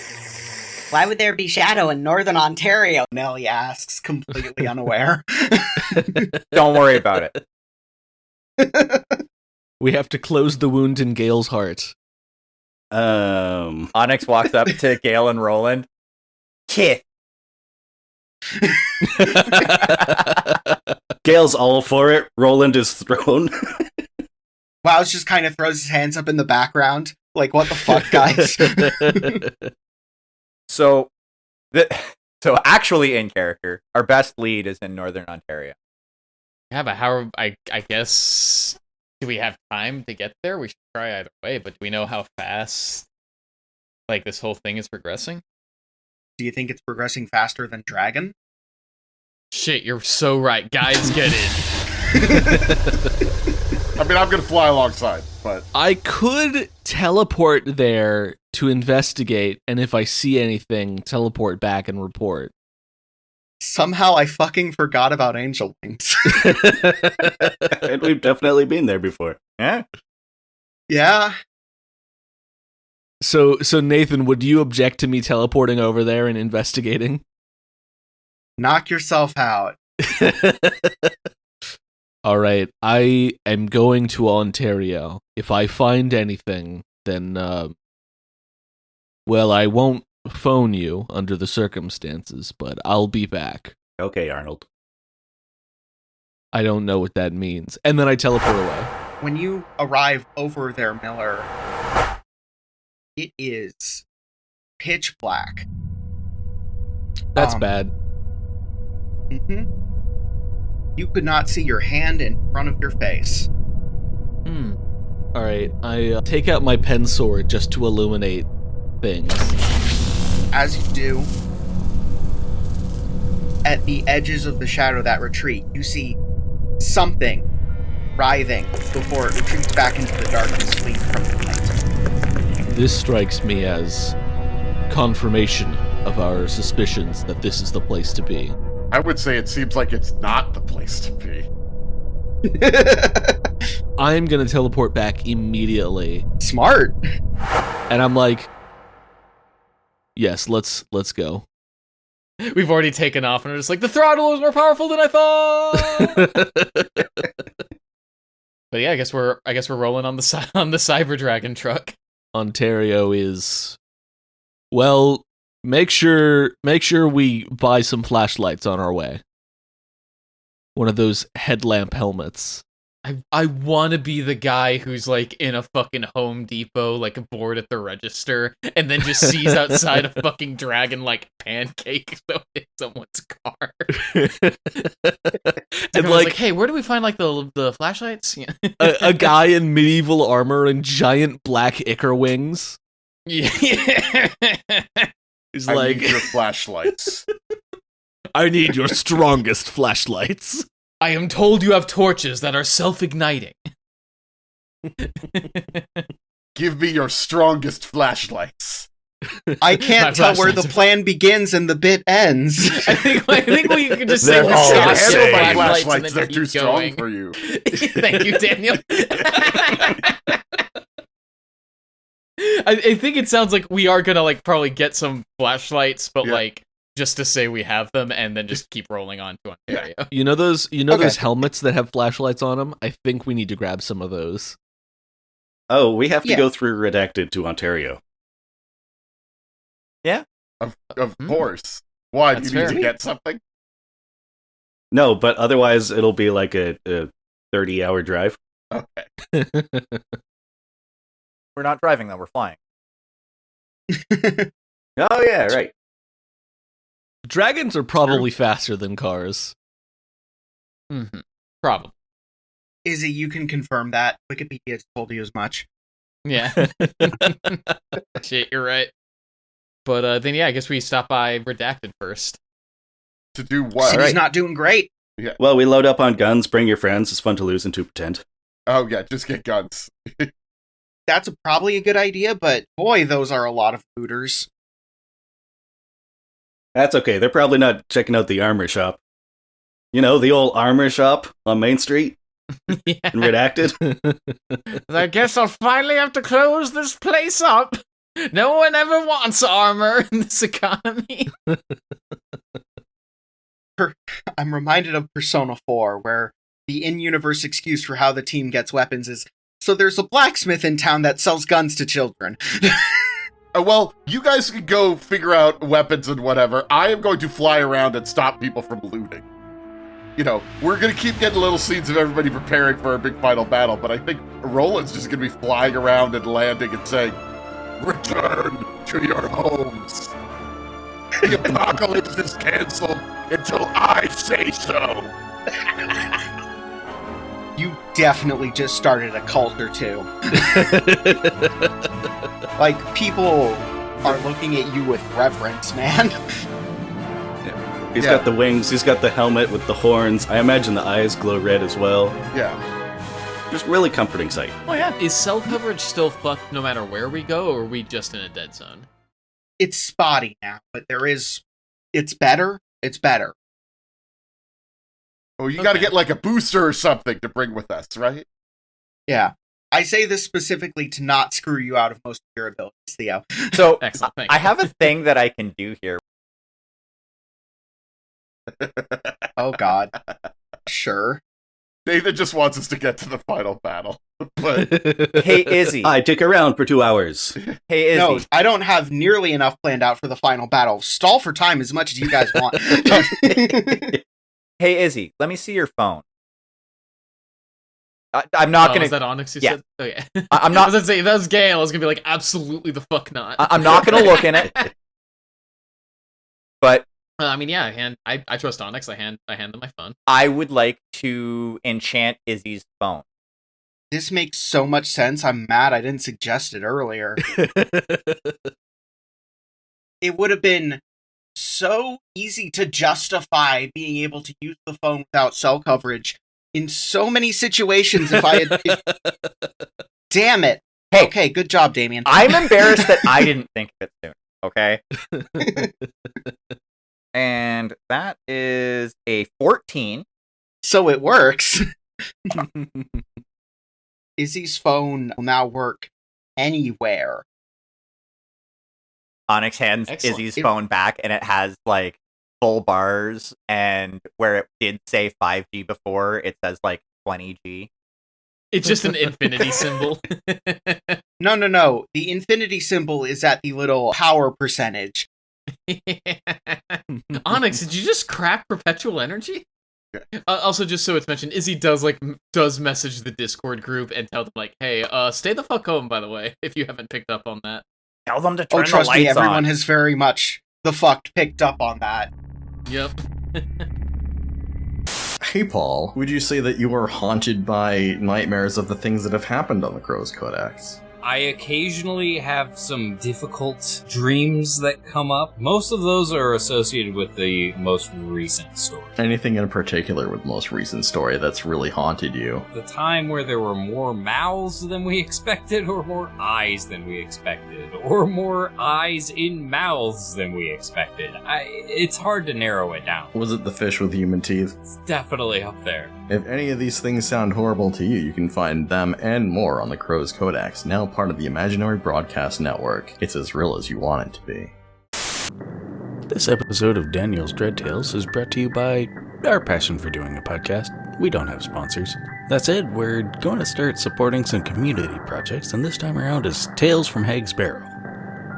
Why would there be shadow in Northern Ontario? Nelly asks, completely unaware. Don't worry about it. we have to close the wound in Gale's heart. Onyx walks up to Gale and Roland. Kith. Gale's all for it. Roland is thrown. Wow, just kind of throws his hands up in the background. Like, what the fuck, guys? So actually in character, our best lead is in Northern Ontario. yeah, but how? I guess do we have time to get there? We should try either way, but do we know how fast like this whole thing is progressing? Do you think it's progressing faster than Dragon? Shit, you're so right. Guys, get in. I mean, I'm going to fly alongside, but... I could teleport there to investigate, and if I see anything, teleport back and report. Somehow I fucking forgot about angel wings. And we've definitely been there before. Yeah. Yeah. So Nathan, would you object to me teleporting over there and investigating? Knock yourself out. All right, I am going to Ontario. If I find anything, then, well, I won't phone you under the circumstances, but I'll be back. Okay, Arnold. I don't know what that means. And then I teleport away. When you arrive over there, Miller, it is pitch black. That's bad. Mm-hmm. You could not see your hand in front of your face. All right, I take out my pen sword just to illuminate things. As you do, at the edges of the shadow that retreat, you see something writhing before it retreats back into the darkness, fleeing from the light. This strikes me as confirmation of our suspicions that this is the place to be. I would say it seems like it's not the place to be. I'm gonna teleport back immediately. Smart. And I'm like, yes, let's go. We've already taken off, and we're just like, the throttle is more powerful than I thought. But yeah, I guess we're rolling on the Cyber Dragon truck. Ontario is, well, make sure we buy some flashlights on our way. One of those headlamp helmets. I want to be the guy who's like in a fucking Home Depot, like bored at the register, and then just sees outside a fucking dragon like pancake in someone's car. And like, hey, where do we find like the flashlights? Yeah. a guy in medieval armor and giant black ichor wings. Yeah. He's I like, need your flashlights. I need your strongest flashlights. I am told you have torches that are self-igniting. Give me your strongest flashlights. I can't tell where the plan begins and the bit ends. I think we could just say They're we're all stopping the same. Handle my at flashlights and flashlights, then they're keep too strong going. for you. Thank you, Daniel. I think it sounds like we are gonna like probably get some flashlights, but Yeah. like just to say we have them and then just keep rolling on to Ontario. You know those Okay. those helmets that have flashlights on them? I think we need to grab some of those. Oh, we have to Yeah. go through Redacted to Ontario. Of course. Why? Do That's you need fair. to get something? No, but otherwise it'll be like a 30-hour drive. Okay. We're not driving though, we're flying. Oh yeah, right. Dragons are probably faster than cars. Mm-hmm. Problem. Izzy, you can confirm that. Wikipedia told you as much. Yeah. Shit, you're right. But then yeah, I guess we stop by Redacted first. To do what? City's right. not doing great. Well, we load up on guns, bring your friends. It's fun to lose and to pretend. Oh, yeah, just get guns. That's probably a good idea, but boy, those are a lot of looters. That's okay. They're probably not checking out the armor shop. You know, the old armor shop on Main Street Yeah. in Redacted. I guess I'll finally have to close this place up. No one ever wants armor in this economy. I'm reminded of Persona 4, where the in-universe excuse for how the team gets weapons is, so there's a blacksmith in town that sells guns to children. Well, you guys can go figure out weapons and whatever. I am going to fly around and stop people from looting. You know, we're going to keep getting little scenes of everybody preparing for a big final battle, but I think Roland's just going to be flying around and landing and saying, "Return to your homes. The apocalypse is canceled until I say so." You definitely just started a cult or two. Like, people are looking at you with reverence, man. He's Yeah. got the wings, he's got the helmet with the horns. I imagine the eyes glow red as well. Yeah. Just really comforting sight. Oh yeah. Is cell coverage still fucked no matter where we go, or are we just in a dead zone? It's spotty now, but it's better. It's better. Oh, you got to get like a booster or something to bring with us, right? Yeah. I say this specifically to not screw you out of most of your abilities, Theo. So Excellent. Thank I you. have a thing that I can do here. Oh, God. Sure. Nathan just wants us to get to the final battle. But Hey Izzy. I took around for 2 hours. Hey Izzy. No, I don't have nearly enough planned out for the final battle. Stall for time as much as you guys want. Hey Izzy, let me see your phone. I'm not gonna. Is that Onyx? You Yeah. said? Oh yeah. I'm not. I was gonna say if that was Gale. I was gonna be like, absolutely the fuck not. I'm not gonna look in it. But I mean, yeah. I trust Onyx. I hand them my phone. I would like to enchant Izzy's phone. This makes so much sense. I'm mad I didn't suggest it earlier. It would have been so easy to justify being able to use the phone without cell coverage in so many situations if I had... Damn it. Hey. Okay, good job, Damien. I'm embarrassed that I didn't think of it sooner. Okay. And that is a 14. So it works. Izzy's phone will now work anywhere. Onyx hands Excellent. Izzy's phone back, and it has like full bars, and where it did say 5G before, it says like 20G. It's just an infinity symbol. No. The infinity symbol is at the little power percentage. Onyx, did you just crack perpetual energy? Also, just so it's mentioned, Izzy does message the Discord group and tell them like, "Hey, stay the fuck home." By the way, if you haven't picked up on that. Tell them to turn Oh, trust the lights me, everyone on. has very much the fucked picked up on that. Yep. Hey Paul, would you say that you are haunted by nightmares of the things that have happened on the Crow's Codex? I occasionally have some difficult dreams that come up. Most of those are associated with the most recent story. Anything in particular with the most recent story that's really haunted you? The time where there were more mouths than we expected, or more eyes than we expected, or more eyes in mouths than we expected. It's hard to narrow it down. Was it the fish with human teeth? It's definitely up there. If any of these things sound horrible to you, you can find them and more on the Crow's Codex, now part of the Imaginary Broadcast Network. It's as real as you want it to be. This episode of Daniel's Dread Tales is brought to you by our passion for doing a podcast. We don't have sponsors. That said, we're going to start supporting some community projects, and this time around is Tales from Hag's Barrow.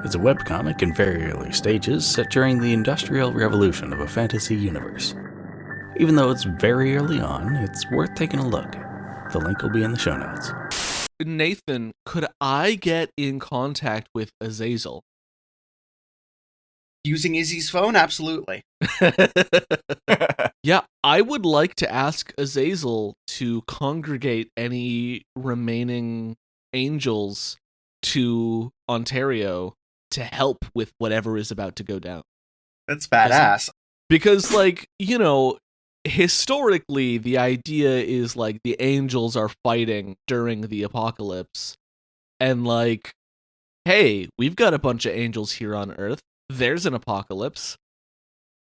It's a webcomic in very early stages set during the Industrial Revolution of a fantasy universe. Even though it's very early on, it's worth taking a look. The link will be in the show notes. Nathan, could I get in contact with Azazel? Using Izzy's phone? Absolutely. Yeah, I would like to ask Azazel to congregate any remaining angels to Ontario to help with whatever is about to go down. That's badass. Because, historically, the idea is, the angels are fighting during the apocalypse. And, hey, we've got a bunch of angels here on Earth. There's an apocalypse.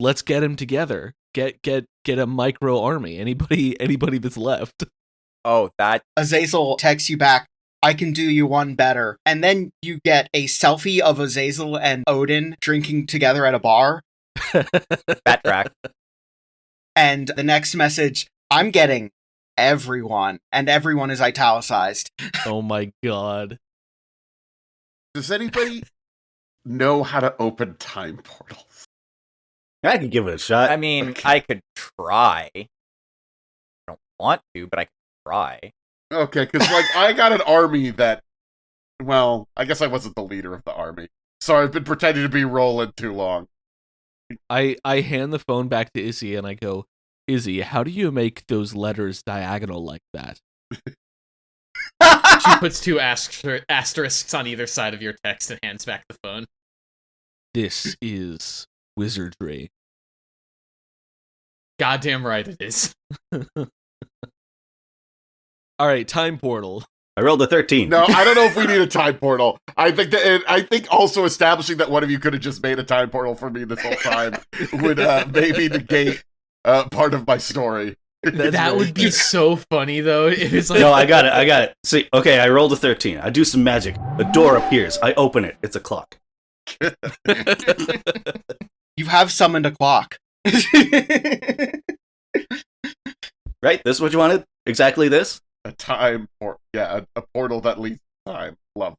Let's get them together. Get a micro army. Anybody that's left. Oh, that... Azazel texts you back, I can do you one better. And then you get a selfie of Azazel and Odin drinking together at a bar. That track. And the next message, I'm getting everyone. And everyone is italicized. Oh my god. does anybody know how to open time portals? I could give it a shot. I mean, Okay. I could try. I don't want to, but I could try. Okay, because I got an army that, well, I guess I wasn't the leader of the army, so I've been pretending to be Roland too long. I hand the phone back to Izzy and I go, Izzy, how do you make those letters diagonal like that? She puts two asterisks on either side of your text and hands back the phone. This is wizardry. Goddamn right it is. All right, time portal. I rolled a 13. No, I don't know if we need a time portal. I think also establishing that one of you could have just made a time portal for me this whole time would maybe negate part of my story. That would be so funny, though. It was like, No, I got it. See, okay, I rolled a 13. I do some magic. A door appears. I open it. It's a clock. You have summoned a clock. Right? This is what you wanted? Exactly this? A time portal. Yeah, a portal that leads to time. Lovely.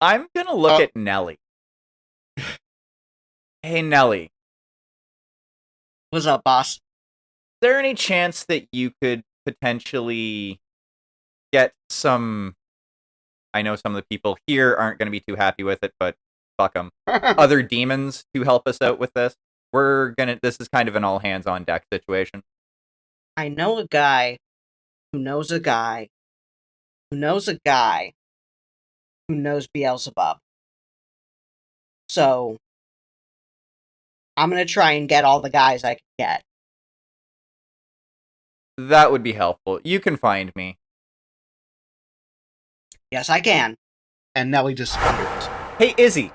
I'm gonna look at Nelly. Hey, Nelly. What's up, boss? Is there any chance that you could potentially get some... I know some of the people here aren't going to be too happy with it, but fuck them. Other demons to help us out with this? This is kind of an all-hands-on-deck situation. I know a guy who knows a guy who knows a guy who knows Beelzebub. So, I'm gonna try and get all the guys I can get. That would be helpful. You can find me. Yes, I can. And Nelly disappears. Hey, Izzy,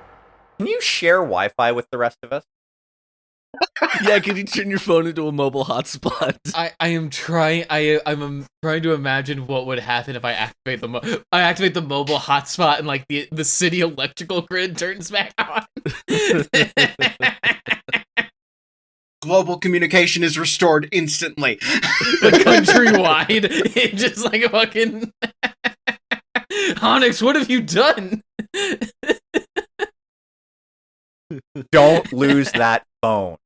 can you share Wi-Fi with the rest of us? Yeah, can you turn your phone into a mobile hotspot? I'm trying to imagine what would happen if I activate the mobile hotspot and like the city electrical grid turns back on. Global communication is restored instantly. Like countrywide. It just like a fucking Onyx, what have you done? Don't lose that phone.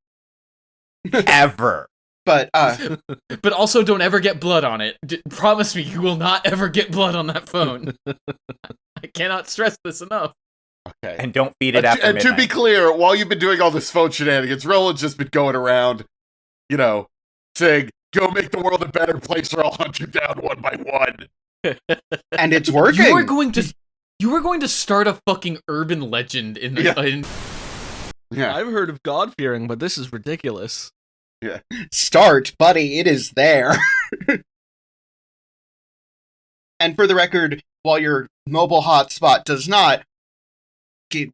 Ever. But also don't ever get blood on it. Promise me you will not ever get blood on that phone. I cannot stress this enough. Okay. And don't feed it after And to be midnight. clear, while you've been doing all this phone shenanigans, Roland's just been going around, saying, go make the world a better place or I'll hunt you down one by one. and it's working. You are going to start a fucking urban legend in the Yeah. I've heard of God-fearing, but this is ridiculous. Yeah. Start, buddy. It is there. And for the record, while your mobile hotspot does not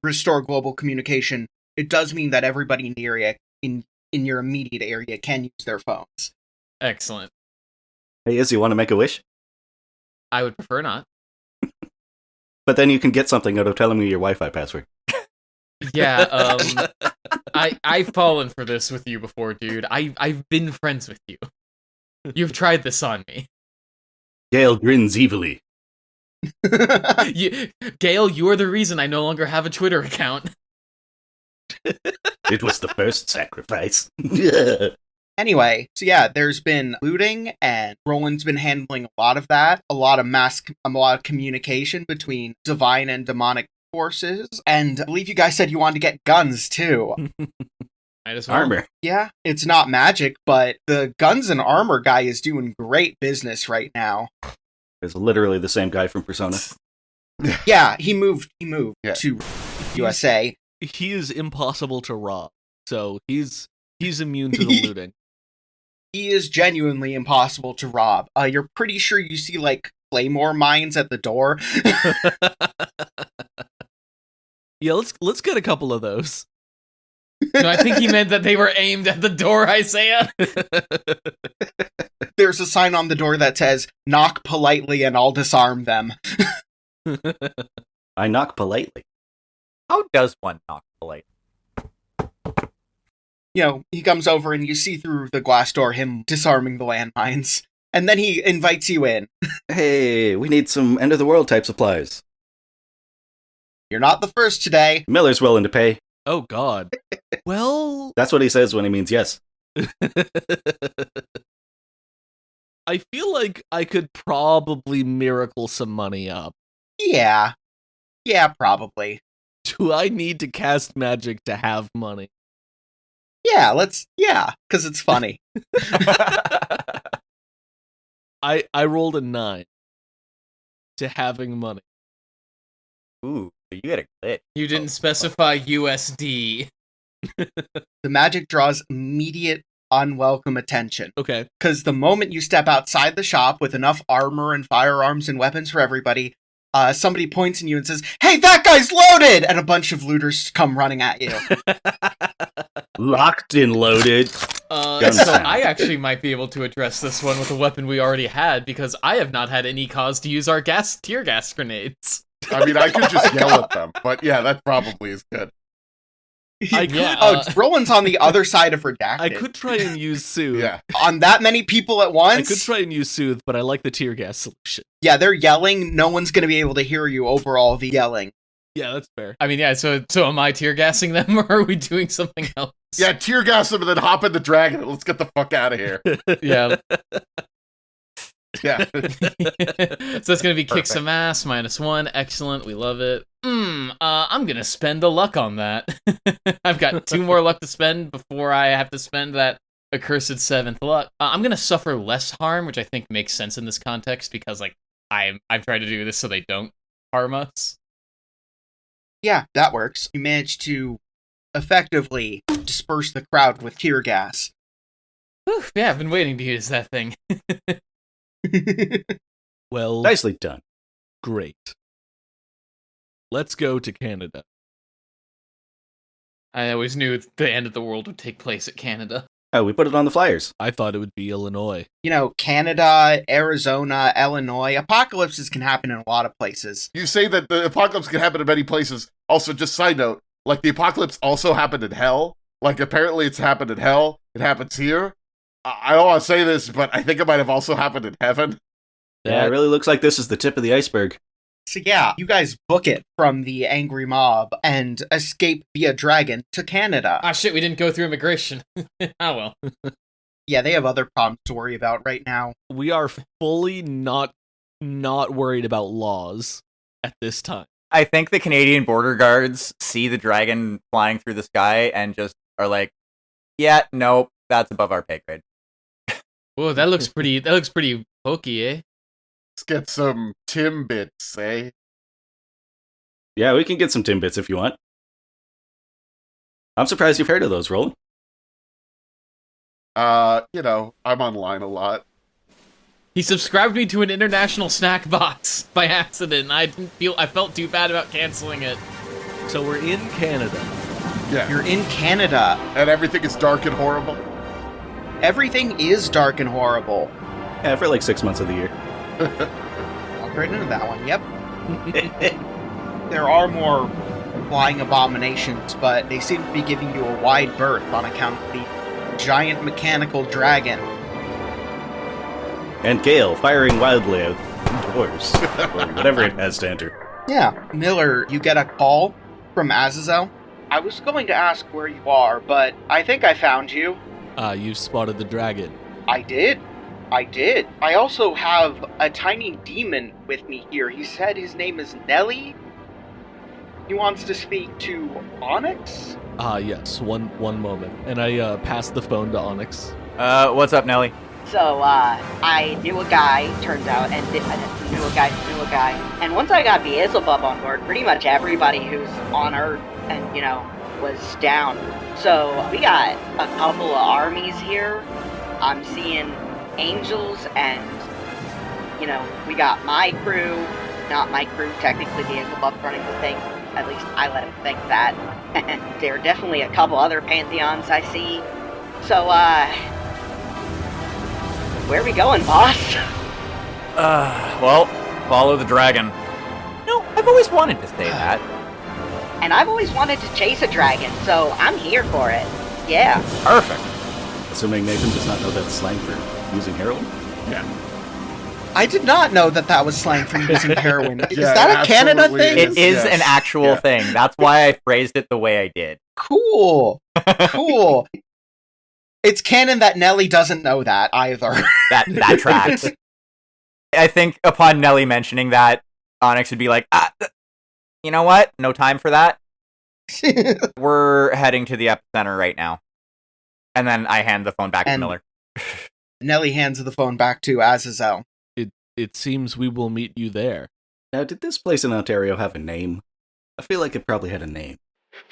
restore global communication, it does mean that everybody in the area, in your immediate area, can use their phones. Excellent. Hey, Izzy, want to make a wish? I would prefer not. But then you can get something out of telling me your Wi-Fi password. Yeah, I've fallen for this with you before, dude. I've been friends with you. You've tried this on me. Gale grins evilly. Gale, you are the reason I no longer have a Twitter account. It was the first sacrifice. Anyway, so yeah, there's been looting, and Roland's been handling a lot of that. A lot of communication between divine and demonic forces. And I believe you guys said you wanted to get guns, too. I just Armor. Yeah, it's not magic, but the guns and armor guy is doing great business right now. It's literally the same guy from Persona. Yeah, he moved Yeah. to USA. He is impossible to rob, so he's immune to the looting. He is genuinely impossible to rob. You're pretty sure you see, like, claymore mines at the door. Yeah, let's get a couple of those. No, I think he meant that they were aimed at the door, Isaiah. There's a sign on the door that says, knock politely and I'll disarm them. I knock politely. How does one knock polite? You know, he comes over and you see through the glass door him disarming the landmines. And then he invites you in. Hey, we need some end-of-the-world type supplies. You're not the first today. Miller's willing to pay. Oh God. Well, That's what he says when he means yes. I feel like I could probably miracle some money up. Yeah. Yeah, probably. Do I need to cast magic to have money? Yeah, because it's funny. I rolled a 9 to having money. Ooh, you got a glitch. You didn't specify USD. The magic draws immediate unwelcome attention. Okay. Because the moment you step outside the shop with enough armor and firearms and weapons for everybody, somebody points at you and says, "Hey, that guy's loaded!" And a bunch of looters come running at you. Locked and loaded. So I actually might be able to address this one with a weapon we already had, because I have not had any cause to use our tear gas grenades. I mean, I could just yell at them, but yeah, that probably is good. Roland's on the other side of redacted. I could try and use Soothe. Yeah. On that many people at once? I could try and use Soothe, but I like the tear gas solution. Yeah, they're yelling. No one's going to be able to hear you over all the yelling. Yeah, that's fair. I mean, yeah, so am I tear gassing them, or are we doing something else? Yeah, tear gas them and then hop in the dragon and let's get the fuck out of here. Yeah. Yeah. So it's going to be kick some ass, -1. Excellent. We love it. I'm going to spend a luck on that. I've got 2 more luck to spend before I have to spend that accursed 7th luck. I'm going to suffer less harm, which I think makes sense in this context, because, like, I'm trying to do this so they don't harm us. Yeah, that works. You managed to effectively disperse the crowd with tear gas. Whew, yeah, I've been waiting to use that thing. Well, Nicely done. Great. Let's go to Canada. I always knew the end of the world would take place at Canada. Oh, we put it on the flyers. I thought it would be Illinois. You know, Canada, Arizona, Illinois, apocalypses can happen in a lot of places. You say that the apocalypse can happen in many places. Also, just side note, like the apocalypse also happened in hell. Like apparently it's happened in hell. It happens here. I don't want to say this, but I think it might have also happened in heaven. Yeah, it really looks like this is the tip of the iceberg. So yeah, you guys book it from the angry mob and escape via dragon to Canada. Ah, shit, we didn't go through immigration. Oh, well. Yeah, they have other problems to worry about right now. We are fully not worried about laws at this time. I think the Canadian border guards see the dragon flying through the sky and just are like, yeah, nope, that's above our pay grade. Whoa, that looks pretty pokey, eh? Let's get some Timbits, eh? Yeah, we can get some Timbits if you want. I'm surprised you've heard of those, Roland. You know, I'm online a lot. He subscribed me to an international snack box by accident, and I felt too bad about canceling it. So we're in Canada. Yeah. You're in Canada. And everything is dark and horrible? Everything is dark and horrible. Yeah, for like 6 months of the year. Walk right into that one, yep. There are more flying abominations, but they seem to be giving you a wide berth on account of the giant mechanical dragon. And Gale firing wildly out doors, or whatever it has to enter. Yeah. Miller, you get a call from Azazel. I was going to ask where you are, but I think I found you. You spotted the dragon. I did. I also have a tiny demon with me here. He said his name is Nelly. He wants to speak to Onyx? Yes. One moment. And I passed the phone to Onyx. What's up, Nelly? So, I knew a guy, turns out, and I knew a guy. And once I got Beelzebub on board, pretty much everybody who's on Earth and, was down. So, we got a couple of armies here. I'm seeing angels and, we got my crew. Not my crew, technically Beelzebub's running the thing. At least I let him think that. And there are definitely a couple other pantheons I see. So, where are we going, boss? Well, follow the dragon. No, I've always wanted to say that. And I've always wanted to chase a dragon, so I'm here for it. Yeah. Perfect. Assuming Nathan does not know that's slang for using heroin? Yeah. I did not know that was slang for using heroin. Is Yeah, that a Canada absolutely thing? It is Yes. an actual Yeah. thing. That's why I phrased it the way I did. Cool. Cool. It's canon that Nelly doesn't know that either. That tracks. I think upon Nelly mentioning that, Onyx would be like, you know what? No time for that. We're heading to the epicenter right now. And then I hand the phone back to Miller. Nelly hands the phone back to Azazel. It seems we will meet you there. Now, did this place in Ontario have a name? I feel like it probably had a name.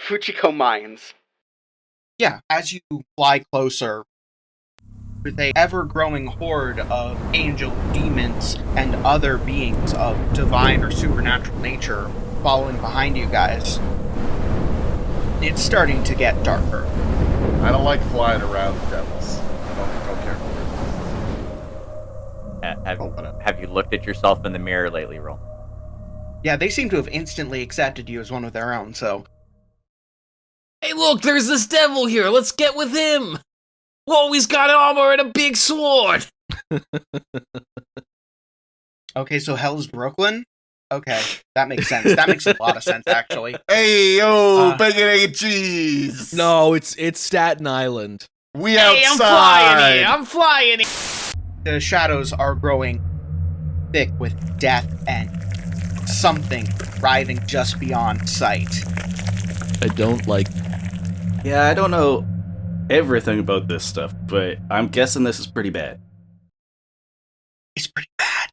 Fujiko Mines. Yeah, as you fly closer, with a ever-growing horde of angel, demons, and other beings of divine or supernatural nature following behind you guys. It's starting to get darker. I don't like flying around devils. I don't care for it. Have you looked at yourself in the mirror lately, Roland? Yeah, they seem to have instantly accepted you as one of their own, so... Hey, look, there's this devil here. Let's get with him. Whoa, he's got armor and a big sword. Okay, so Hell's Brooklyn? Okay, that makes sense. That makes a lot of sense, actually. Hey, yo, bacon, egg, and cheese. No, it's Staten Island. We Hey, outside. I'm flying here. The shadows are growing thick with death and something writhing just beyond sight. I don't like... Yeah, I don't know everything about this stuff, but I'm guessing this is pretty bad. It's pretty bad.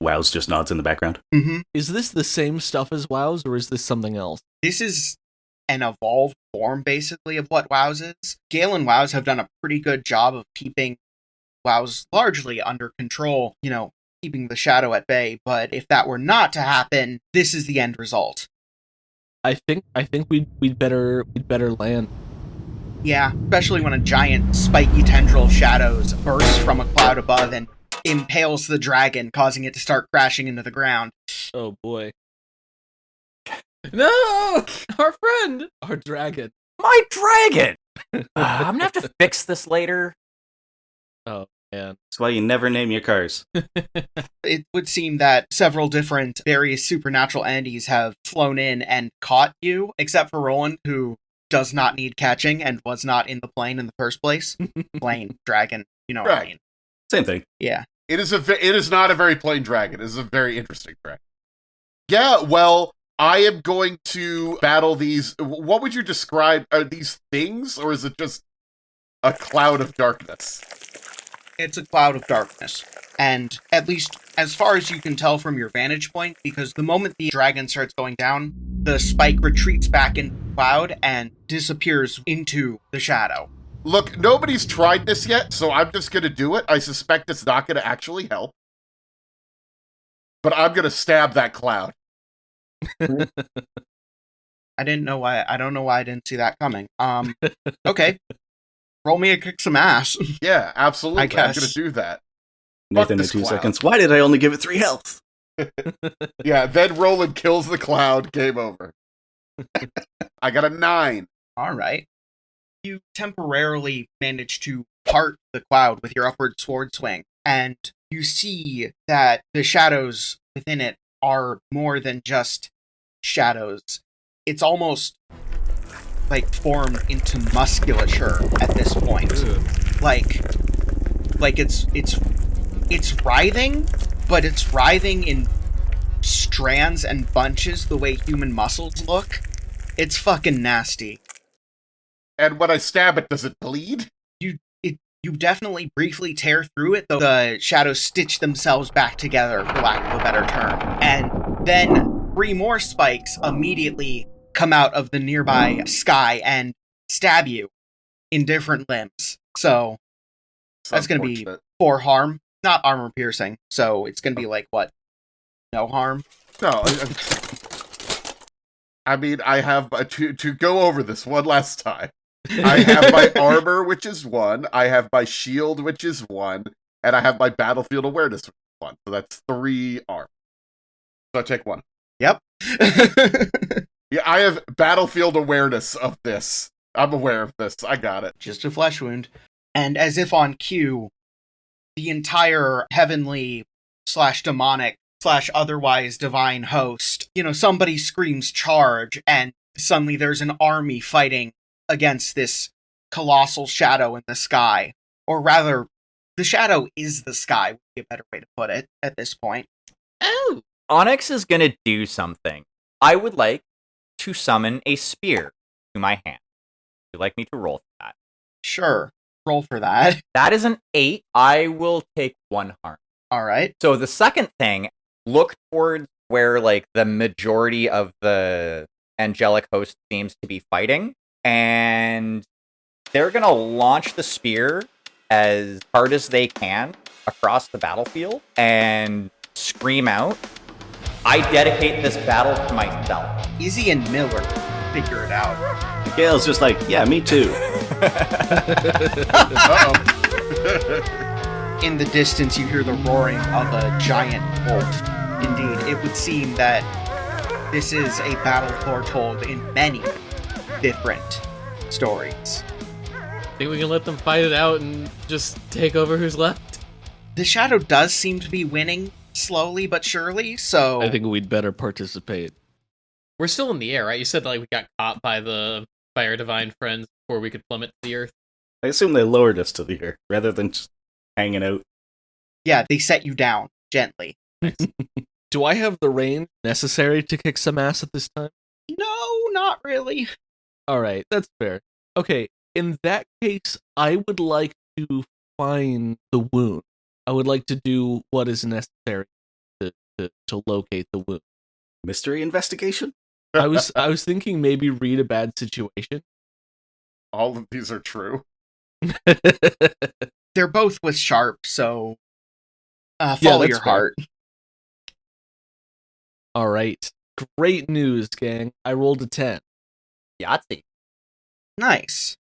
Wow's just nods in the background. Mm-hmm. Is this the same stuff as WoW's, or is this something else? This is an evolved form, basically, of what WoW's is. Gale and WoW's have done a pretty good job of keeping WoW's largely under control, keeping the shadow at bay, but if that were not to happen, this is the end result. I think we'd better land. Yeah, especially when a giant spiky tendril of shadows bursts from a cloud above and impales the dragon, causing it to start crashing into the ground. Oh boy. No, our friend. Our dragon. My dragon! I'm gonna have to fix this later. Oh, man. That's why you never name your cars. It would seem that several different various supernatural entities have flown in and caught you, except for Roland, who does not need catching and was not in the plane in the first place. Plane, dragon, you know what I mean. Same thing. Yeah. It is not a very plain dragon. It is a very interesting dragon. Yeah, well, I am going to battle these. What would you describe? Are these things, or is it just a cloud of darkness? It's a cloud of darkness. And at least as far as you can tell from your vantage point, because the moment the dragon starts going down, the spike retreats back into the cloud and disappears into the shadow. Look, nobody's tried this yet, so I'm just going to do it. I suspect it's not going to actually help. But I'm going to stab that cloud. I don't know why I didn't see that coming. Okay. Roll me a kick some ass. Yeah, absolutely. I guess. I'm going to do that. Nathan in 2 seconds. Why did I only give it 3 health? Yeah, then Roland kills the cloud. Game over. I got a 9. All right. You temporarily manage to part the cloud with your upward sword swing, and you see that the shadows within it are more than just shadows. It's almost like formed into musculature at this point. Like it's writhing, but it's writhing in strands and bunches the way human muscles look. It's fucking nasty. And when I stab it, does it bleed? You definitely briefly tear through it, though the shadows stitch themselves back together, for lack of a better term. And then 3 more spikes immediately come out of the nearby sky and stab you in different limbs. So that's going to be 4 harm, not armor piercing. So it's going to be like, what? No harm? No. I mean, I have to go over this one last time. I have my armor, which is 1. I have my shield, which is 1. And I have my battlefield awareness, which is 1. So that's 3 armor. So I take 1. Yep. Yeah, I have battlefield awareness of this. I'm aware of this. I got it. Just a flesh wound. And as if on cue, the entire heavenly / demonic / otherwise divine host, somebody screams charge, and suddenly there's an army fighting against this colossal shadow in the sky. Or rather, the shadow is the sky, would be a better way to put it at this point. Oh! Onyx is gonna do something. I would like to summon a spear to my hand. Would you like me to roll for that? Sure. Roll for that. That is an 8. I will take 1 harm. Alright. So the second thing, look towards where, the majority of the angelic host seems to be fighting, and they're gonna launch the spear as hard as they can across the battlefield and scream out, "I dedicate this battle to myself." Izzy and Miller figure it out. Gale's just like, yeah, me too. In the distance, you hear the roaring of a giant wolf. Indeed, it would seem that this is a battle foretold in many different stories. Think we can let them fight it out and just take over who's left? The shadow does seem to be winning slowly but surely, so I think we'd better participate. We're still in the air, right? You said like we got caught by our divine friends before we could plummet to the earth. I assume they lowered us to the earth rather than just hanging out. yeah, they set you down gently. Do I have the range necessary to kick some ass at this time? No, not really. Alright, that's fair. Okay, in that case, I would like to find the wound. I would like to do what is necessary to locate the wound. Mystery investigation? I was thinking maybe read a bad situation. All of these are true. They're both with sharp, so follow that's your fair. heart. Alright. Great news, gang. I rolled a 10. Yahtzee. Nice.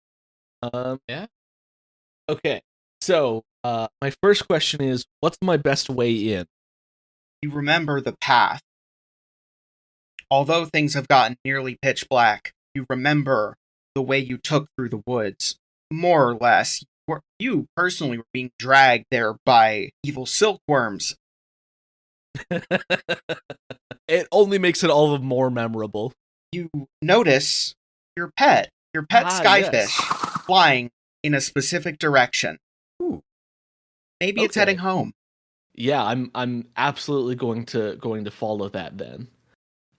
Yeah. Okay. So, my first question is, what's my best way in? You remember the path. Although things have gotten nearly pitch black, you remember the way you took through the woods. More or less, you personally were being dragged there by evil silkworms. It only makes it all the more memorable. You notice your pet skyfish, yes. flying in a specific direction. Ooh. Maybe it's Okay. heading home. Yeah, I'm absolutely going to follow that then.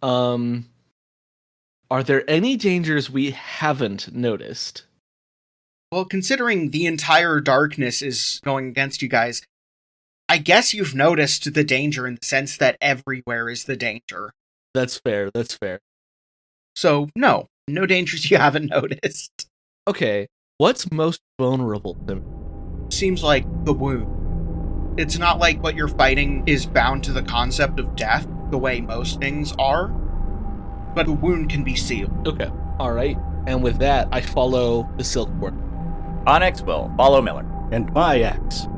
Are there any dangers we haven't noticed? Well, considering the entire darkness is going against you guys, I guess you've noticed the danger in the sense that everywhere is the danger. That's fair. So, no dangers you haven't noticed. Okay, what's most vulnerable to me? Seems like the wound. It's not like what you're fighting is bound to the concept of death the way most things are, but the wound can be sealed. Okay, alright. And with that, I follow the silkworm. Onyx will follow Miller. And my axe.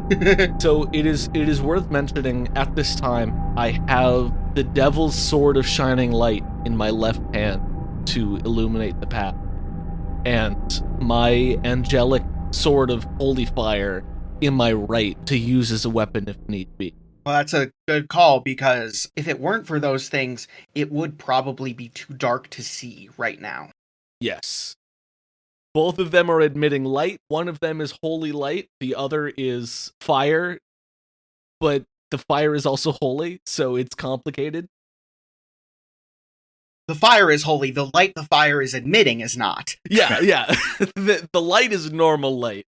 So it is worth mentioning, at this time, I have the Devil's Sword of Shining Light in my left hand to illuminate the path, and my angelic Sword of Holy Fire in my right to use as a weapon if need be. Well, that's a good call, because if it weren't for those things, it would probably be too dark to see right now. Yes. Both of them are emitting light. One of them is holy light. The other is fire. But the fire is also holy, so it's complicated. The fire is holy. The light the fire is emitting is not. Yeah. The light is normal light.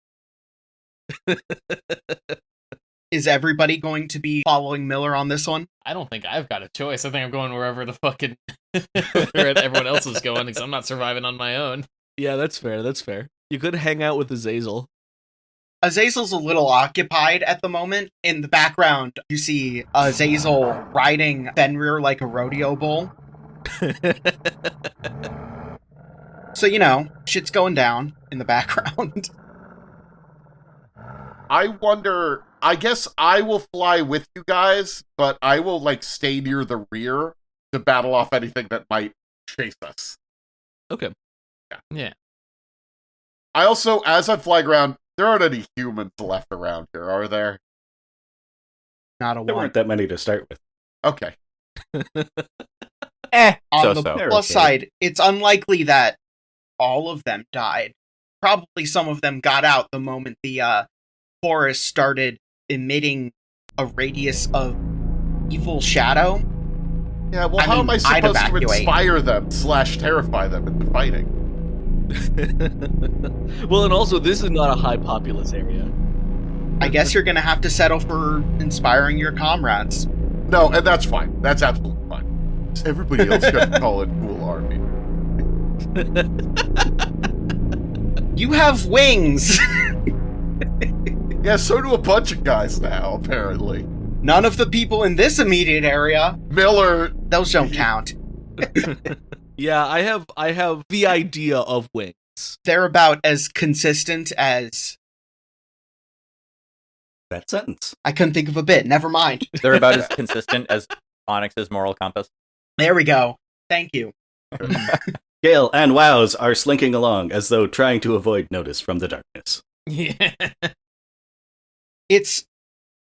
Is everybody going to be following Miller on this one? I don't think I've got a choice. I think I'm going wherever the fucking where everyone else is going, because I'm not surviving on my own. Yeah, that's fair. You could hang out with Azazel. Azazel's a little occupied at the moment. In the background, you see Azazel riding Fenrir like a rodeo bull. So, shit's going down in the background. I wonder, I guess I will fly with you guys, but I will, stay near the rear to battle off anything that might chase us. Okay. Yeah. I also, as I'm flying around, there aren't any humans left around here, are there? Not a There one. weren't that many to start with. Okay. On the so. plus side, it's unlikely that all of them died. Probably some of them got out the moment the forest started emitting a radius of evil shadow. Yeah, well, I how mean, am I I'd supposed to evacuate. inspire them / terrify them into fighting? Well, and also, this is not a high populous area. I guess you're gonna have to settle for inspiring your comrades. No, and that's fine. That's absolutely fine. Everybody else got to call it Cool Army. You have wings! Yeah, so do a bunch of guys now, apparently. None of the people in this immediate area. Miller. Those don't count. Yeah, I have the idea of wings. They're about as consistent as... That sentence. I couldn't think of a bit. Never mind. They're about as consistent as Onyx's moral compass. There we go. Thank you. Gale and Wows are slinking along as though trying to avoid notice from the darkness. Yeah. It's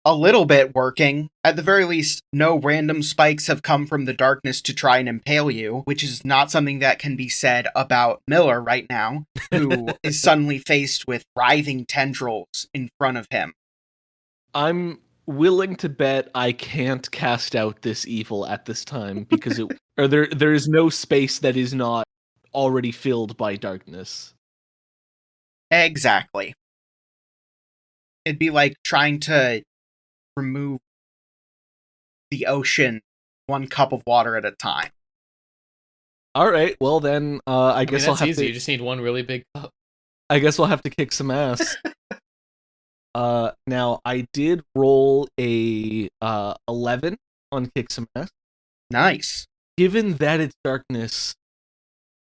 a little bit working. At the very least, no random spikes have come from the darkness to try and impale you, which is not something that can be said about Miller right now, who is suddenly faced with writhing tendrils in front of him. I'm willing to bet I can't cast out this evil at this time because there is no space that is not already filled by darkness. Exactly. It'd be like trying to remove the ocean one cup of water at a time. All right, well then, I guess I'll that's have easy. to. You just need one really big cup. I guess we'll have to kick some ass. Now I did roll a 11 on kick some ass. Nice. Given that it's darkness,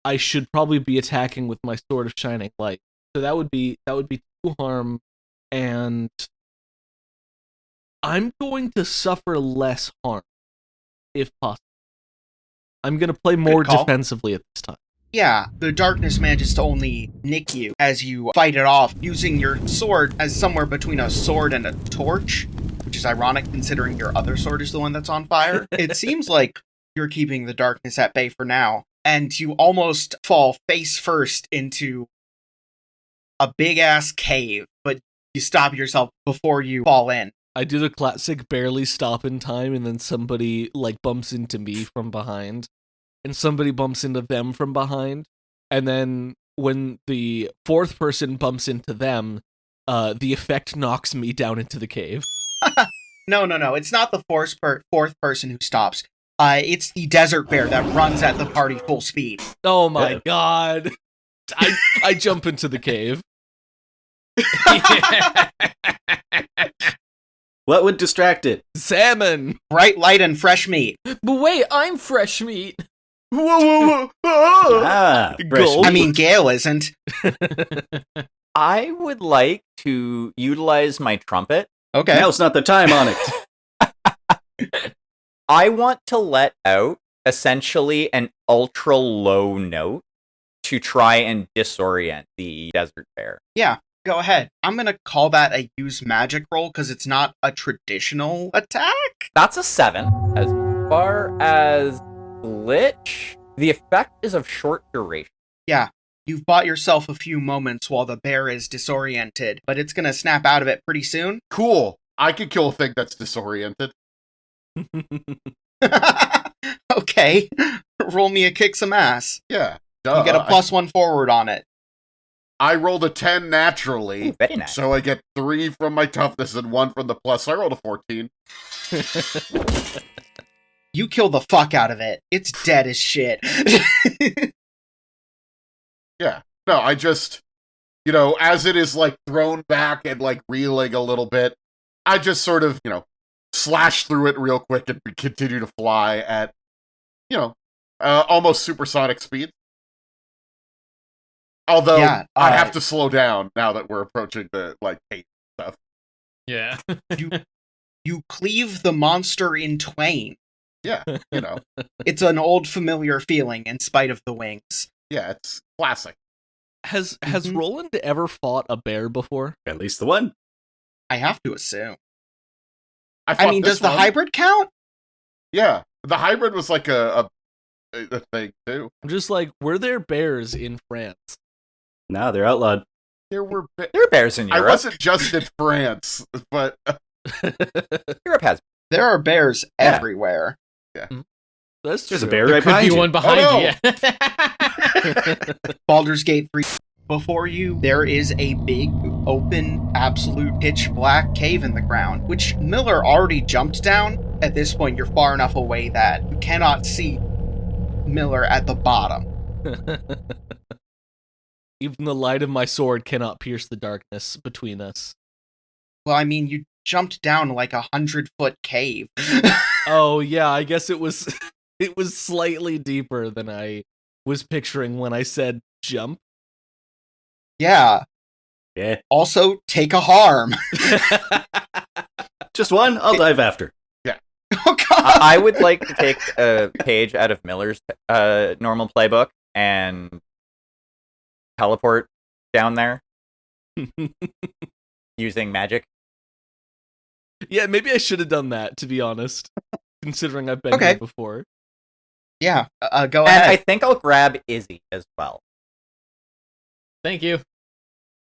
I should probably be attacking with my Sword of Shining Light. So that would be 2 harm, and I'm going to suffer less harm, if possible. I'm going to play more defensively at this time. Yeah, the darkness manages to only nick you as you fight it off, using your sword as somewhere between a sword and a torch, which is ironic considering your other sword is the one that's on fire. It seems like you're keeping the darkness at bay for now, and you almost fall face first into a big-ass cave, but you stop yourself before you fall in. I do the classic barely stop in time, and then somebody bumps into me from behind, and somebody bumps into them from behind, and then when the fourth person bumps into them, the effect knocks me down into the cave. No, it's not the fourth person who stops. It's the desert bear that runs at the party full speed. Oh my god. I jump into the cave. What would distract it? Salmon! Bright light and fresh meat. But wait, I'm fresh meat. Whoa. I mean, Gale isn't. I would like to utilize my trumpet. Okay. Now's not the time, Onyx. I want to let out essentially an ultra low note to try and disorient the desert bear. Yeah, go ahead. I'm going to call that a use magic roll because it's not a traditional attack. That's a 7. As far as Lich, the effect is of short duration. Yeah, you've bought yourself a few moments while the bear is disoriented, but it's going to snap out of it pretty soon. Cool. I can kill a thing that's disoriented. Okay, roll me a kick some ass. Yeah. You get a +1 forward on it. I rolled a 10 naturally. Ooh, very nice. So I get 3 from my toughness and 1 from the plus. So I rolled a 14. You kill the fuck out of it. It's dead as shit. Yeah. No, I just, as it is thrown back and reeling a little bit, I just sort of, slash through it real quick and continue to fly at, almost supersonic speed. Although Yeah, I have to slow down now that we're approaching the hate stuff. Yeah. You cleave the monster in twain. Yeah, It's an old familiar feeling in spite of the wings. Yeah, it's classic. Has Roland ever fought a bear before? At least the one. I have to assume. I mean, does the hybrid count? Yeah, the hybrid was a thing too. I'm just were there bears in France? No, they're outlawed. There were bears in Europe. I wasn't just in France, but Europe has. There are bears everywhere. Yeah. That's There's true. a bear There right could behind be you. one behind Oh, you. Yeah. Baldur's Gate 3. Before you, there is a big, open, absolute pitch black cave in the ground, which Miller already jumped down. At this point, you're far enough away that you cannot see Miller at the bottom. Even the light of my sword cannot pierce the darkness between us. Well, I mean, you jumped down like 100-foot cave. Oh yeah, I guess it was it was slightly deeper than I was picturing when I said jump. Yeah. Yeah. Also, take a harm. Just one? I'll dive after. Oh god! I would like to take a page out of Miller's normal playbook and teleport down there using magic. Yeah, maybe I should have done that, to be honest, considering I've been Okay. here before. Yeah, go And ahead. I think I'll grab Izzy as well. Thank you.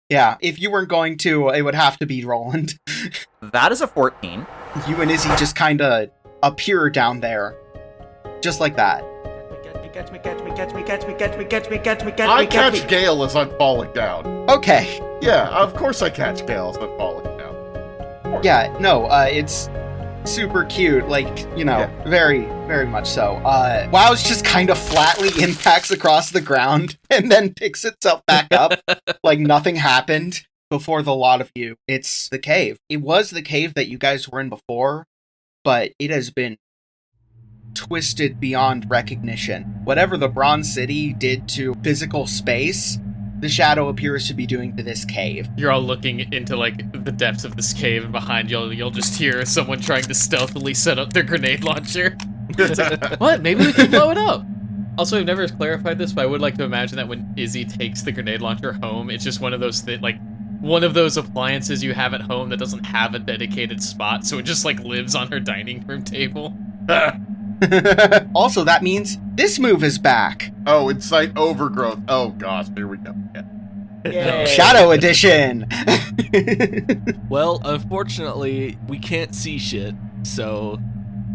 Yeah, if you weren't going to, it would have to be Roland. That is a 14. You and Izzy just kind of appear down there. Just like that. I catch Gale as I'm falling down. Okay. Yeah, of course I catch Gale as I'm falling down. Yeah, no, it's super cute, like, very, very much so. WoW's just kind of flatly impacts across the ground and then picks itself back up like nothing happened before the lot of you. It's the cave. It was the cave that you guys were in before, but it has been twisted beyond recognition. Whatever the Bronze City did to physical space, the Shadow appears to be doing to this cave. You're all looking into like the depths of this cave, and behind you'll just hear someone trying to stealthily set up their grenade launcher. It's like, what? Maybe we can blow it up. Also, I've never clarified this, but I would like to imagine that when Izzy takes the grenade launcher home, it's just one of those one of those appliances you have at home that doesn't have a dedicated spot, so it just like lives on her dining room table. Also, that means this move is back. Oh, incite overgrowth. Oh gosh, here we go. Yeah. Shadow Edition! Well, unfortunately, we can't see shit, so...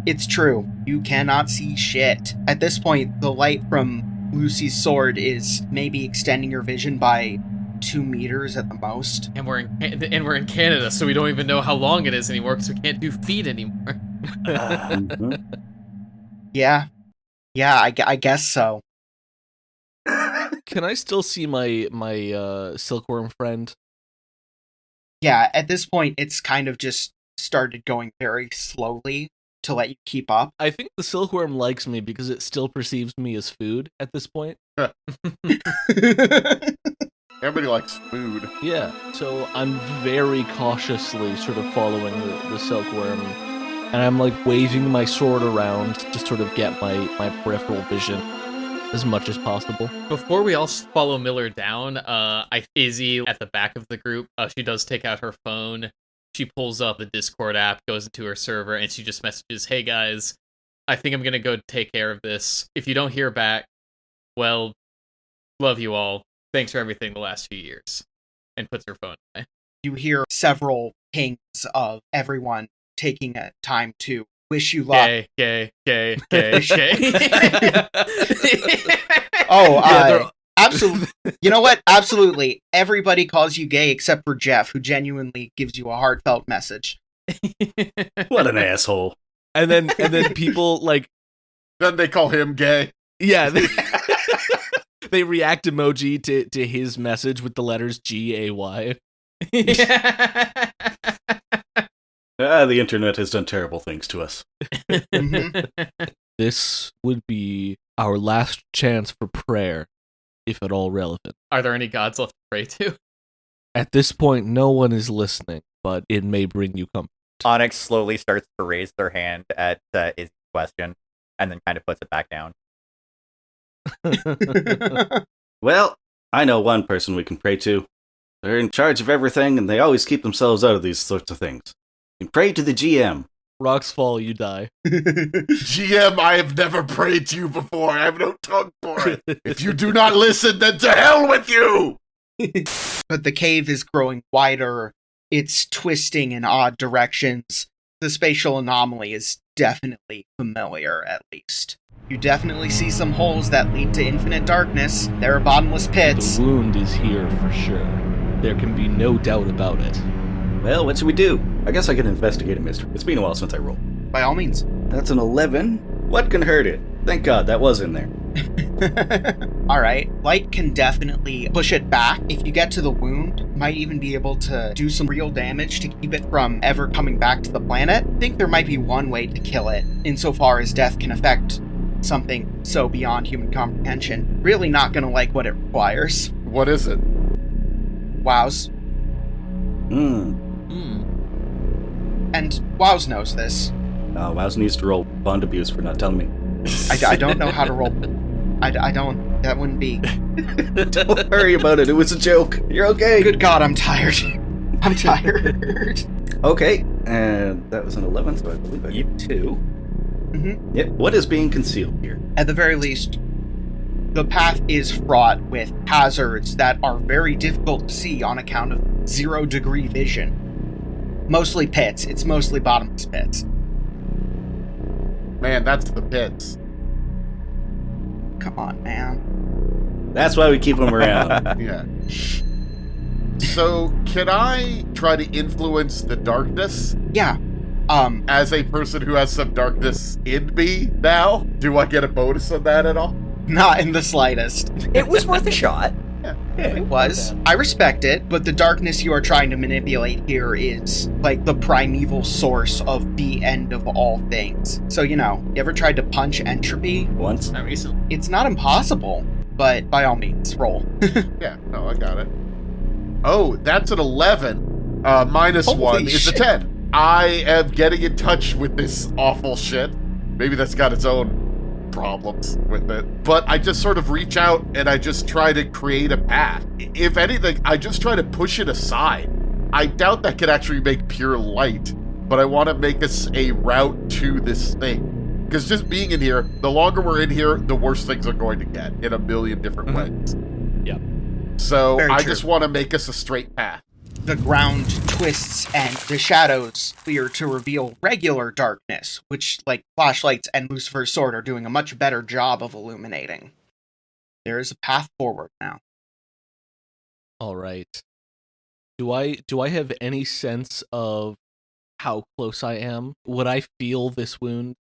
It's true. You cannot see shit. At this point, the light from Lucy's sword is maybe extending your vision by 2 meters at the most. And we're in Canada, so we don't even know how long it is anymore because we can't do feet anymore. Yeah. Yeah, I guess so. Can I still see my silkworm friend? Yeah, at this point, it's kind of just started going very slowly to let you keep up. I think the silkworm likes me because it still perceives me as food at this point. Everybody likes food. Yeah, so I'm very cautiously sort of following the silkworm, and I'm like waving my sword around to sort of get my peripheral vision as much as possible. Before we all follow Miller down, Izzy at the back of the group, she does take out her phone. She pulls up the Discord app, goes into her server, and she just messages, "Hey guys, I think I'm gonna go take care of this. If you don't hear back, well, love you all. Thanks for everything the last few years." And puts her phone away. You hear several pings of everyone taking a time to wish you luck. Gay. Oh, absolutely. You know what? Absolutely. Everybody calls you gay except for Jeff, who genuinely gives you a heartfelt message. What an asshole. And then people like... Then they call him gay. Yeah, they react emoji to his message with the letters G-A-Y. The internet has done terrible things to us. This would be our last chance for prayer, if at all relevant. Are there any gods left to pray to? At this point, no one is listening, but it may bring you comfort. Onyx slowly starts to raise their hand at Izzy's question, and then kind of puts it back down. Well, I know one person we can pray to. They're in charge of everything, and they always keep themselves out of these sorts of things. You can pray to the GM. Rocks fall, you die. GM, I have never prayed to you before. I have no tongue for it. If you do not listen, then to hell with you! But the cave is growing wider. It's twisting in odd directions. The spatial anomaly is definitely familiar, at least. You definitely see some holes that lead to infinite darkness. There are bottomless pits. The wound is here for sure. There can be no doubt about it. Well, what should we do? I guess I can investigate a mystery. It's been a while since I rolled. By all means. That's an 11. What can hurt it? Thank God that was in there. Alright, light can definitely push it back. If you get to the wound, might even be able to do some real damage to keep it from ever coming back to the planet. I think there might be one way to kill it, insofar as death can affect something so beyond human comprehension. Really not gonna like what it requires. What is it? Wows. Hmm. And Wows knows this. Wows needs to roll bond abuse for not telling me. I don't know how to roll. I don't. That wouldn't be. Don't worry about it. It was a joke. You're okay. Good God, I'm tired. I'm tired. Okay, and that was an 11, so I believe I get 2. Mm-hmm. Yep. What is being concealed here? At the very least, the path is fraught with hazards that are very difficult to see on account of 0-degree vision. Mostly pits. It's mostly bottomless pits. Man, that's the pits. Come on, man. That's why we keep them around. Yeah. So, can I try to influence the darkness? Yeah. As a person who has some darkness in me now, do I get a bonus on that at all? Not in the slightest. It was worth a shot. It was. I respect it, but the darkness you are trying to manipulate here is, like, the primeval source of the end of all things. So, you ever tried to punch entropy? Once. Not recently. It's not impossible, but by all means, roll. Yeah, no, I got it. Oh, that's an 11. Minus Holy 1 is a shit. 10. I am getting in touch with this awful shit. Maybe that's got its own problems with it. But I just sort of reach out and I just try to create a path. If anything, I just try to push it aside. I doubt that could actually make pure light, but I want to make us a route to this thing. Because just being in here, the longer we're in here, the worse things are going to get in a million different ways. Yep. So Very I true. just want to make us a straight path. The ground twists and the shadows clear to reveal regular darkness, which, like flashlights and Lucifer's sword, are doing a much better job of illuminating. There is a path forward now. All right. Do I have any sense of how close I am? Would I feel this wound?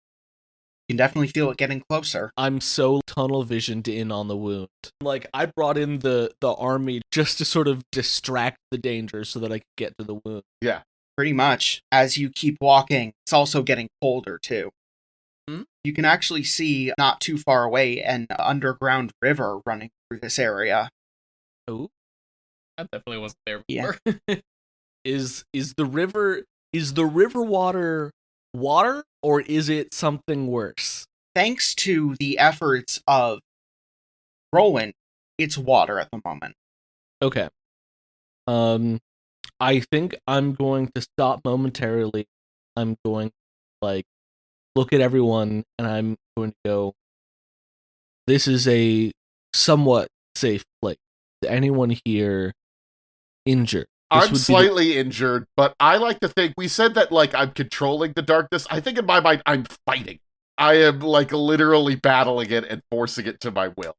You can definitely feel it getting closer. I'm so tunnel visioned in on the wound. Like, I brought in the army just to sort of distract the danger so that I could get to the wound. Yeah. Pretty much. As you keep walking, it's also getting colder, too. You can actually see, not too far away, an underground river running through this area. Oh, That definitely wasn't there Yeah. before. is the river water, or is it something worse? Thanks to the efforts of Roland, it's water at the moment. Okay. I think I'm going to stop momentarily. I'm going to, look at everyone, and I'm going to go, this is a somewhat safe place. Is anyone here injured? I'm slightly injured, but I like to think, we said that, I'm controlling the darkness. I think in my mind, I'm fighting. I am, literally battling it and forcing it to my will.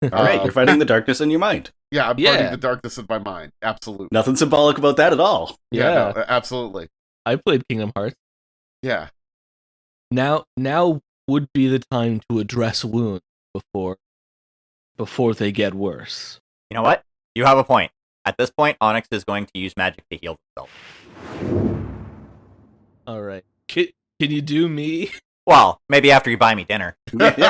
All right, you're fighting the darkness in your mind. Yeah, I'm fighting the darkness in my mind. Absolutely. Nothing symbolic about that at all. Yeah, no, absolutely. I played Kingdom Hearts. Yeah. Now would be the time to address wounds before they get worse. You know what? You have a point. At this point, Onyx is going to use magic to heal himself. All right. Can you do me? Well, maybe after you buy me dinner. Whackity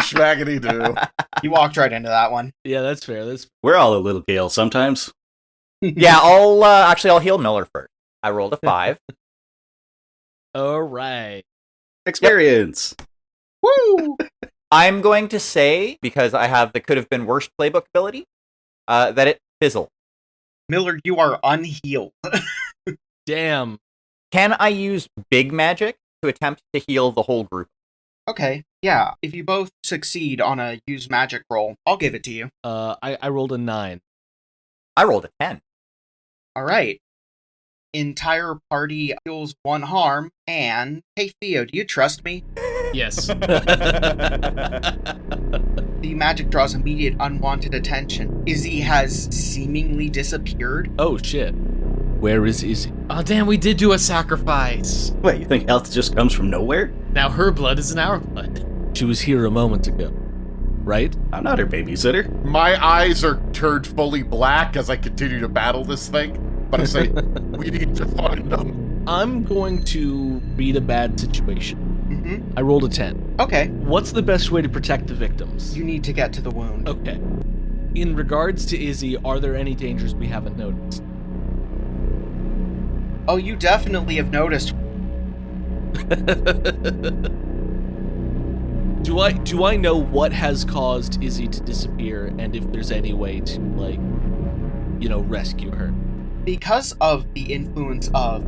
schmackity do. You walked right into that one. Yeah, that's fair. We're all a little Gale sometimes. Yeah, I'll heal Miller first. I rolled a 5. All right. Experience. Woo! I'm going to say, because I have the could have been worse playbook ability, that it fizzled. Miller, you are unhealed. Damn. Can I use big magic to attempt to heal the whole group? Okay, yeah. If you both succeed on a use magic roll, I'll give it to you. I rolled a 9. I rolled a 10. All right. Entire party heals 1 harm, and hey Theo, do you trust me? Yes. The magic draws immediate unwanted attention. Izzy has seemingly disappeared. Oh shit. Where is Izzy? Oh, damn, we did do a sacrifice. Wait, you think health just comes from nowhere? Now her blood is in our blood. She was here a moment ago, right? I'm not her babysitter. My eyes are turned fully black as I continue to battle this thing, but I say, we need to find them. I'm going to read a bad situation. Mm-hmm. I rolled a 10. Okay. What's the best way to protect the victims? You need to get to the wound. Okay. In regards to Izzy, are there any dangers we haven't noticed? Oh, you definitely have noticed. Do I know what has caused Izzy to disappear, and if there's any way to, like, rescue her? Because of the influence of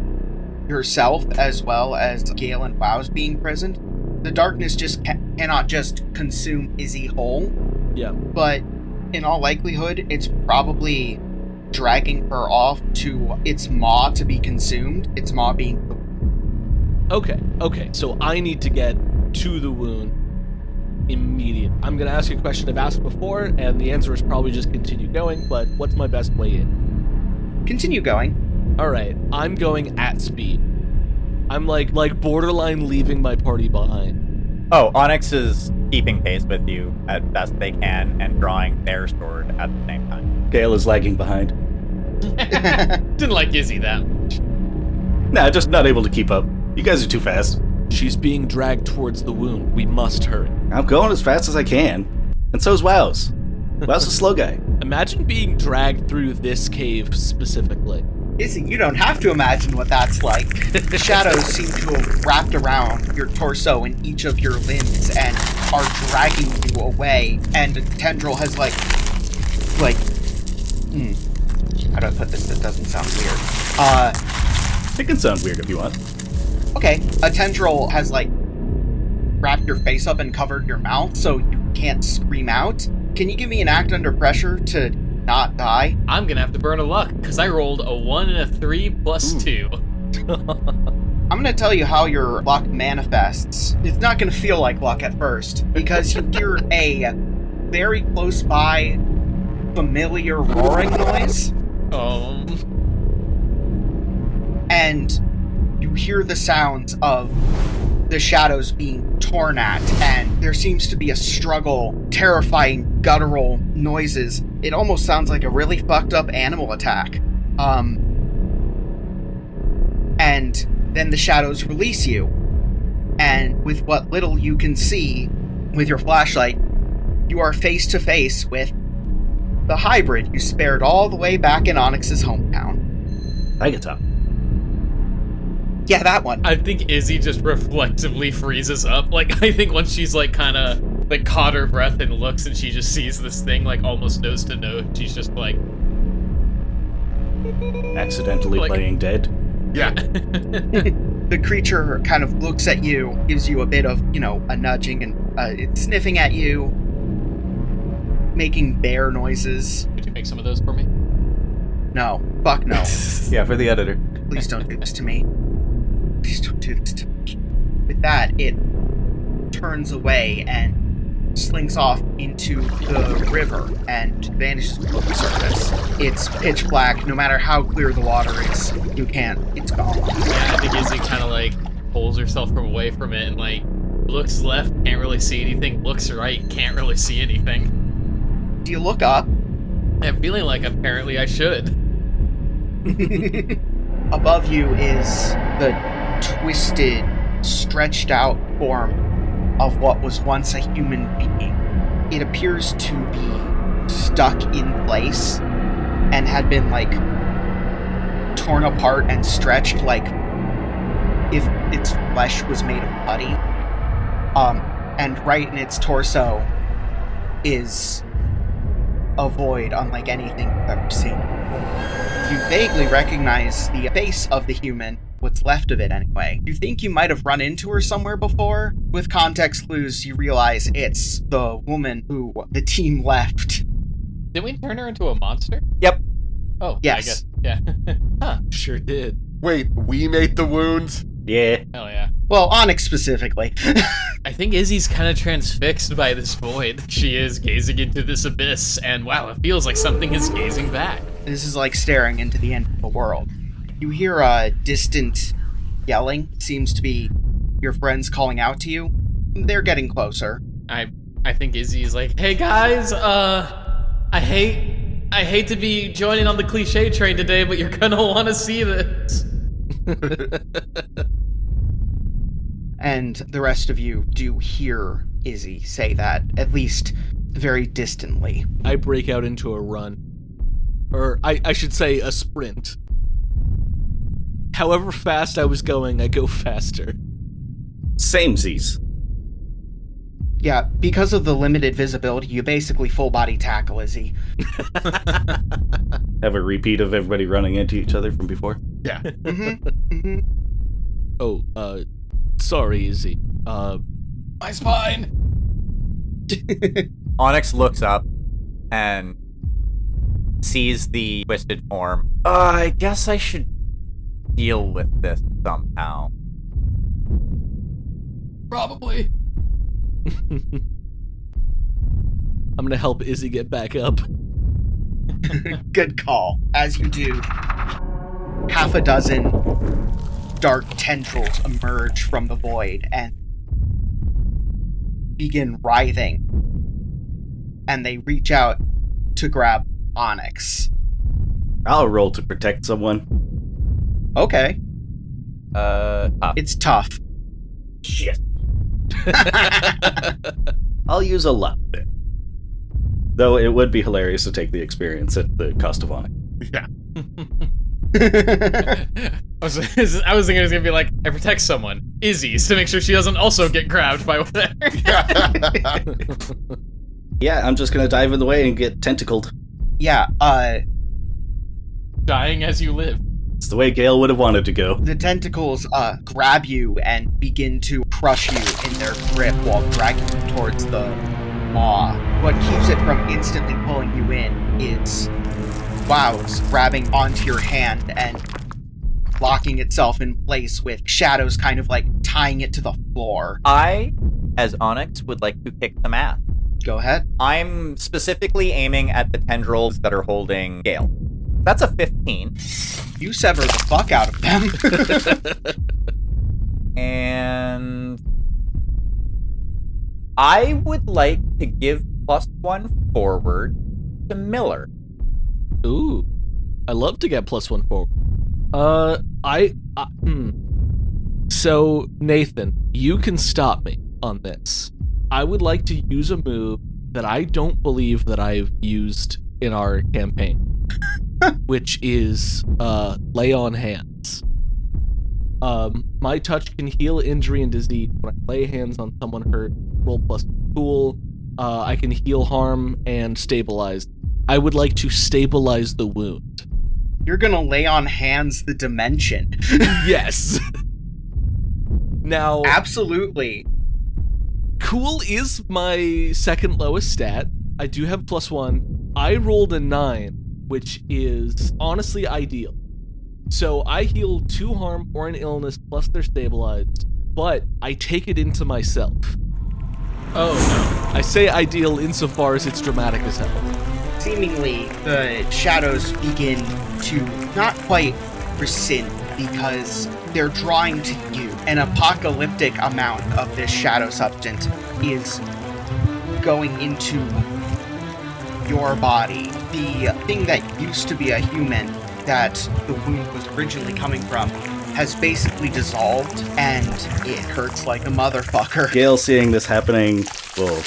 yourself as well as Gale and Wows being present, the darkness just cannot just consume Izzy whole. Yeah. But in all likelihood, it's probably dragging her off to its maw to be consumed. Its maw being... Okay. So I need to get to the wound immediately. I'm going to ask you a question I've asked before, and the answer is probably just continue going, but what's my best way in? Continue going. Alright, I'm going at speed. I'm like borderline leaving my party behind. Oh, Onyx is keeping pace with you as best they can and drawing their sword at the same time. Gale is lagging behind. Didn't like Izzy that much. Nah, just not able to keep up. You guys are too fast. She's being dragged towards the wound. We must hurry. I'm going as fast as I can. And so's Wows. Wows a slow guy. Imagine being dragged through this cave specifically. Izzy, you don't have to imagine what that's like. The shadows seem to have wrapped around your torso and each of your limbs and are dragging you away. And a tendril has how do I put this that doesn't sound weird? It can sound weird if you want. Okay, a tendril has wrapped your face up and covered your mouth so you can't scream out. Can you give me an act under pressure to not die? I'm gonna have to burn a luck, because I rolled a 1 and a 3 plus 2. I'm gonna tell you how your luck manifests. It's not gonna feel like luck at first, because you hear a very close by familiar roaring noise, and you hear the sounds of the shadows being torn at, and there seems to be a struggle, terrifying guttural noises. It almost sounds like a really fucked up animal attack. And then the shadows release you, and with what little you can see with your flashlight, you are face to face with the hybrid you spared all the way back in Onyx's hometown. Megatop. Yeah, that one. I think Izzy just reflexively freezes up. I think once she's kind of caught her breath and looks and she just sees this thing almost nose to nose, she's just Accidentally playing dead. Yeah. The creature kind of looks at you, gives you a bit of, a nudging, and it's sniffing at you, making bear noises. Could you make some of those for me? No. Fuck no. Yeah, for the editor. Please don't do this to me. Please don't do this to me. With that, it turns away and slinks off into the river and vanishes below the surface. It's pitch black. No matter how clear the water is, you can't. It's gone. Yeah, I think Izzy kind of pulls herself away from it and looks left, can't really see anything. Looks right, can't really see anything. Do you look up? I'm feeling like apparently I should. Above you is the twisted, stretched out form of what was once a human being. It appears to be stuck in place and had been torn apart and stretched if its flesh was made of putty. And right in its torso is a void unlike anything you've ever seen. You vaguely recognize the face of the human, what's left of it anyway. You think you might have run into her somewhere before? With context clues, you realize it's the woman who the team left. Did we turn her into a monster? Yep. Oh, yes. I guess. Yeah. Huh. Sure did. Wait, we made the wounds? Yeah. Hell yeah. Well, Onyx specifically. I think Izzy's kind of transfixed by this void. She is gazing into this abyss, and wow, it feels like something is gazing back. This is like staring into the end of the world. You hear a distant yelling. Seems to be your friends calling out to you. They're getting closer. I think Izzy's like, hey guys, I hate to be joining on the cliche train today, but you're gonna want to see this. And the rest of you do hear Izzy say that, at least very distantly. I break out into a run. Or, I should say, a sprint. However fast I was going, I go faster. Samesies. Yeah, because of the limited visibility, you basically full body tackle Izzy. Have a repeat of everybody running into each other from before? Yeah. Oh, sorry, Izzy. My spine. Onyx looks up and sees the twisted form. I guess I should deal with this somehow. Probably. I'm gonna help Izzy get back up. Good call. As you do, half a dozen dark tendrils emerge from the void and begin writhing. And they reach out to grab Onyx. I'll roll to protect someone. Okay. Tough. It's tough. Shit. I'll use a luck bit. Though it would be hilarious to take the experience at the cost of Onyx. Yeah. I was thinking it was gonna be like, I protect someone, Izzy's, to make sure she doesn't also get grabbed by whatever. Yeah, I'm just gonna dive in the way and get tentacled. Yeah, Dying as you live. It's the way Gale would have wanted to go. the tentacles grab you and begin to crush you in their grip while dragging you towards the maw. What keeps it from instantly pulling you in is Wow's grabbing onto your hand and locking itself in place with shadows kind of like tying it to the floor. I, as Onyx, would like to kick some ass. Go ahead. I'm specifically aiming at the tendrils that are holding Gale. That's a 15. You sever the fuck out of them. And I would like to give +1 forward to Miller. Ooh. I love to get +1 forward. So, Nathan, you can stop me on this. I would like to use a move that I don't believe that I've used in our campaign, which is lay on hands. My touch can heal injury and disease when I lay hands on someone hurt. Roll plus cool. I can heal harm and stabilize. I would like to stabilize the wound. You're gonna lay on hands the dimension. Yes. Now, Absolutely. cool is my second lowest stat. I do have +1. I rolled a 9, which is honestly ideal. So I heal 2 harm or an illness plus they're stabilized, but I take it into myself. Oh no. I say ideal insofar as it's dramatic as hell. Seemingly, the shadows begin to not quite rescind because they're drawing to you. An apocalyptic amount of this shadow substance is going into your body. The thing that used to be a human that the wound was originally coming from has basically dissolved, and it hurts like a motherfucker. Gale, seeing this happening, will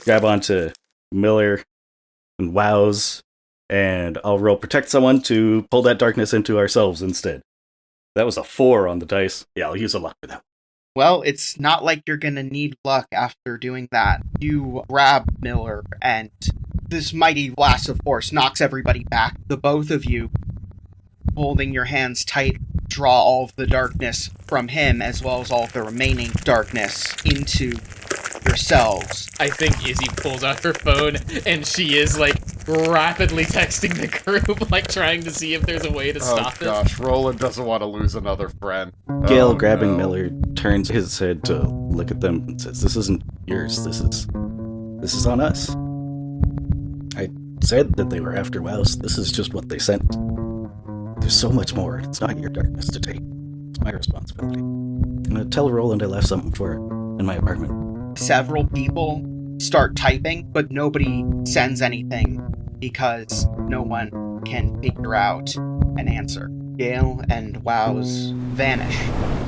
grab onto Miller and wows, and I'll roll protect someone to pull that darkness into ourselves instead. That was a 4 on the dice. Yeah, I'll use a luck for that. Well, it's not like you're gonna need luck after doing that. You grab Miller, and this mighty blast of force knocks everybody back. The both of you, holding your hands tight, draw all of the darkness from him, as well as all of the remaining darkness, into yourselves. I think Izzy pulls out her phone and she is like rapidly texting the group, like trying to see if there's a way to stop Oh gosh, Roland doesn't want to lose another friend. Gale, Oh, grabbing no. Miller, turns his head to look at them and says, "This isn't yours. This is on us. I said that they were after Wows. This is just what they sent. There's so much more. It's not your darkness to take. It's my responsibility. I'm gonna tell Roland I left something for her in my apartment. several people start typing, but nobody sends anything because no one can figure out an answer. Gale and Wows vanish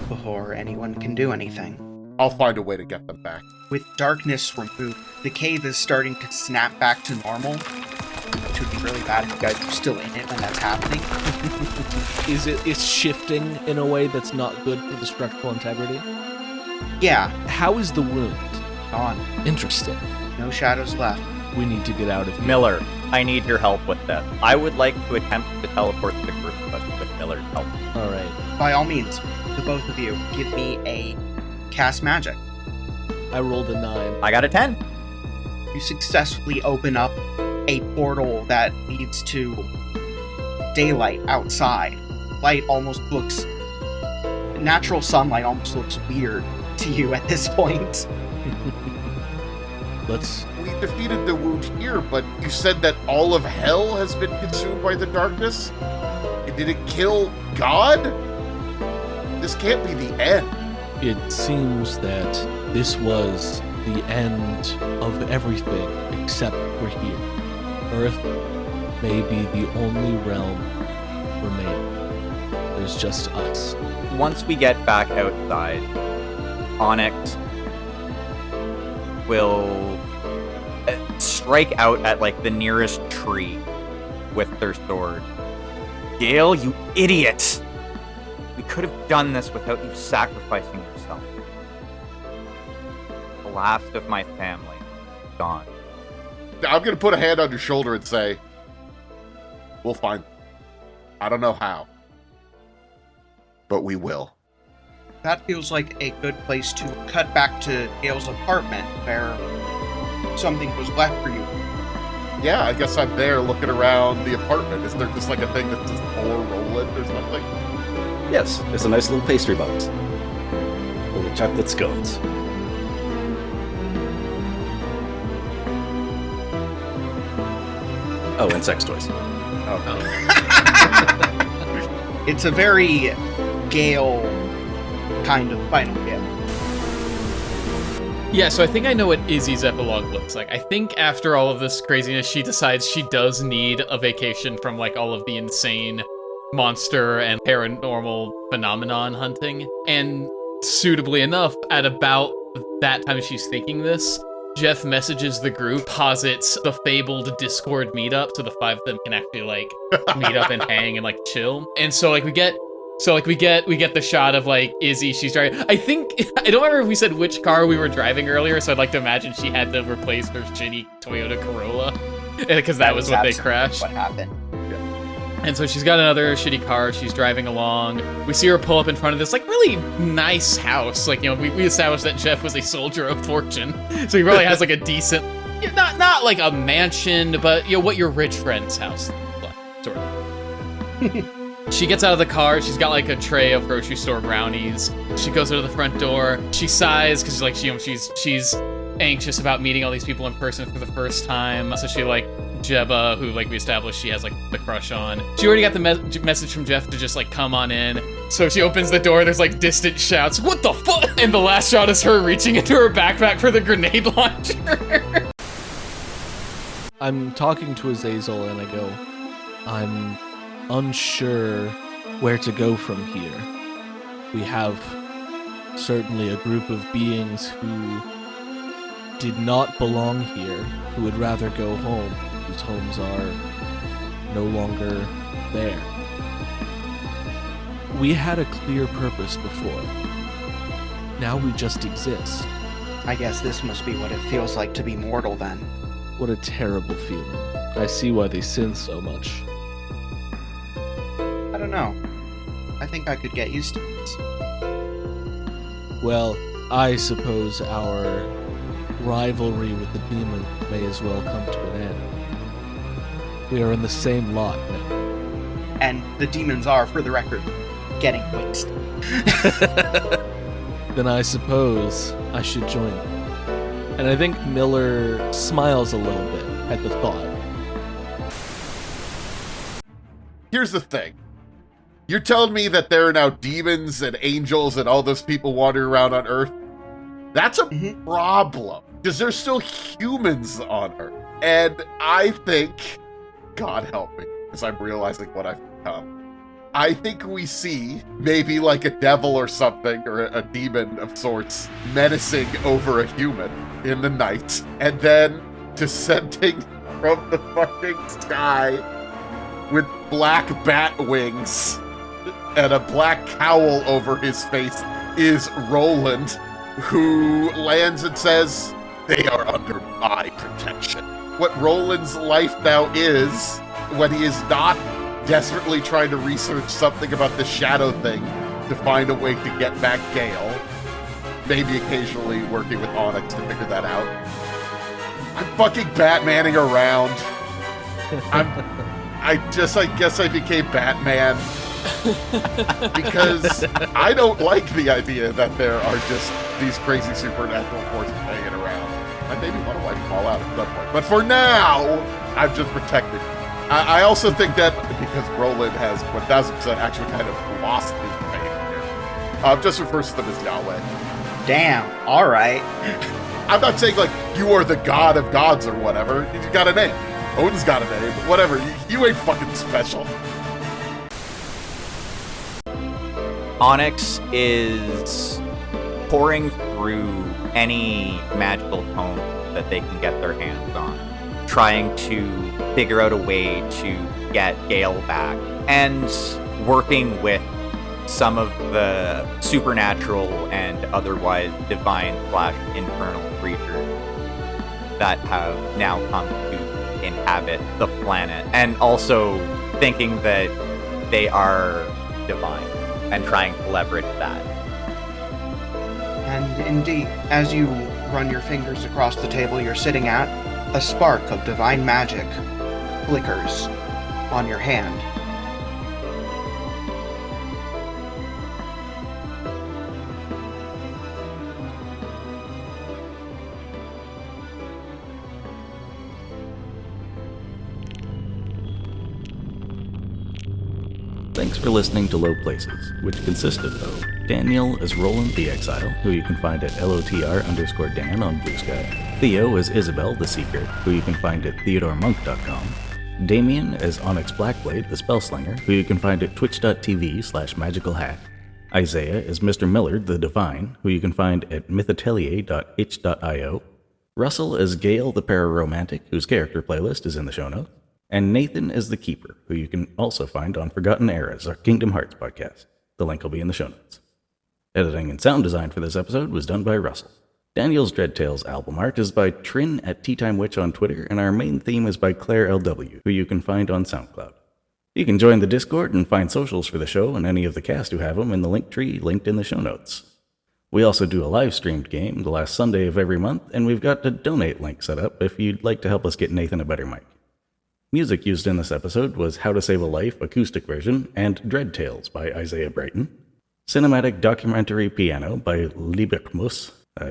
before anyone can do anything. I'll find a way to get them back. With darkness removed, the cave is starting to snap back to normal, which would be really bad if you guys are still in it when that's happening. It's shifting in a way that's not good for the structural integrity? Yeah, How is the wound? gone. Interesting. No shadows left. We need to get out of here. Miller, I need your help with this. I would like to attempt to teleport the group of us with Miller's help. All right. By all means, the both of you, give me a cast magic. I rolled a 9. I got a 10. You successfully open up a portal that leads to daylight outside. Light almost looks... Natural sunlight almost looks weird to you at this point. We defeated the wound here, but you said that all of hell has been consumed by the darkness? Did it kill God? This can't be the end. It seems that this was the end of everything except for here. Earth may be the only realm remaining. There's just us. Once we get back outside, Onyx will strike out at like the nearest tree with their sword. Gale, you idiot! We could have done this without you sacrificing yourself. The last of my family, gone. I'm going to put a hand on your shoulder and say, we'll find them. I don't know how, but we will. That feels like a good place to cut back to Gale's apartment, where something was left for you. Yeah, I guess I'm there looking around the apartment. Is there just like a thing that says for Roland or something? Yes, it's a nice little pastry box. Little chocolate scones. Oh, and sex toys. It's a very Gale kind of final gift. Yeah, so I think I know what Izzy's epilogue looks like. I think after all of this craziness, she decides she does need a vacation from like all of the insane monster and paranormal phenomenon hunting. And suitably enough, at about that time she's thinking this, Jeff messages the group, posits the fabled Discord meetup, so the 5 of them can actually like meet up and hang and like chill. And so like we get the shot of like Izzy, she's driving. I don't remember if we said which car we were driving earlier, so I'd like to imagine she had to replace her shitty Toyota Corolla because that was what they crashed. What happened? And so she's got another shitty car, she's driving along. We see her pull up in front of this like really nice house. Like, you know, we established that Jeff was a soldier of fortune. So he really has like a decent, not like a mansion, but you know, what your rich friend's house looks like, sort of. She gets out of the car, she's got like a tray of grocery store brownies. She goes to the front door, she sighs because like she's anxious about meeting all these people in person for the first time. So she like Jebba, who like we established she has like the crush on. She already got the message from Jeff to just like come on in. So she opens the door, there's like distant shouts, "What the fuck?" And the last shot is her reaching into her backpack for the grenade launcher. I'm talking to Azazel and I go, I'm unsure where to go from here. We have certainly a group of beings who did not belong here, who would rather go home, whose homes are no longer there. We had a clear purpose before. Now we just exist. I guess this must be what it feels like to be mortal then. What a terrible feeling. I see why they sin so much. I don't know. I think I could get used to this. Well, I suppose our rivalry with the demon may as well come to an end. We are in the same lot now. And the demons are, for the record, getting wasted. Then I suppose I should join them. And I think Miller smiles a little bit at the thought. Here's the thing. You're telling me that there are now demons and angels and all those people wandering around on Earth? That's a problem, because there's still humans on Earth. And I think, God help me, because I'm realizing what I've become. I think we see maybe like a devil or something, or a demon of sorts, menacing over a human in the night, and then descending from the fucking sky with black bat wings and a black cowl over his face is Roland, who lands and says, "They are under my protection." What Roland's life now is, when he is not desperately trying to research something about the shadow thing to find a way to get back Gale, maybe occasionally working with Onyx to figure that out. I'm fucking Batmaning around. I guess I became Batman because I don't like the idea that there are just these crazy supernatural forces hanging around. I maybe want to wipe them all out at some point. But for now, I'm just protected. I also think that because Roland has 1000% actually kind of lost his faith here, just refers to them as Yahweh. Damn, alright. I'm not saying, like, you are the god of gods or whatever. You got a name. Odin's got a name. Whatever. You ain't fucking special. Onyx is pouring through any magical tome that they can get their hands on, trying to figure out a way to get Gale back, and working with some of the supernatural and otherwise divine/infernal creatures that have now come to inhabit the planet, and also thinking that they are divine and trying to leverage that. And indeed, as you run your fingers across the table you're sitting at, a spark of divine magic flickers on your hand. Thanks for listening to Low Places, which consisted of Daniel as Roland the Exile, who you can find at LOTR_Dan on Blue Sky. Theo as Isabelle the Secret, who you can find at TheodoreMonk.com. Damien as Onyx Blackblade the Spellslinger, who you can find at twitch.tv/magicalhack. Isaiah as Mr. Millard the Divine, who you can find at mythatelier.itch.io. Russell as Gale the Pararomantic, whose character playlist is in the show notes. And Nathan as the Keeper, who you can also find on Forgotten Eras, our Kingdom Hearts podcast. The link will be in the show notes. Editing and sound design for this episode was done by Russell. Daniel's Dread Tales album art is by Trin at Teatime Witch on Twitter, and our main theme is by Claire LW, who you can find on SoundCloud. You can join the Discord and find socials for the show and any of the cast who have them in the link tree linked in the show notes. We also do a live-streamed game the last Sunday of every month, and we've got a donate link set up if you'd like to help us get Nathan a better mic. Music used in this episode was How to Save a Life acoustic version and Dread Tales by Isaiah Brighton. Cinematic documentary piano by Lieberkmus,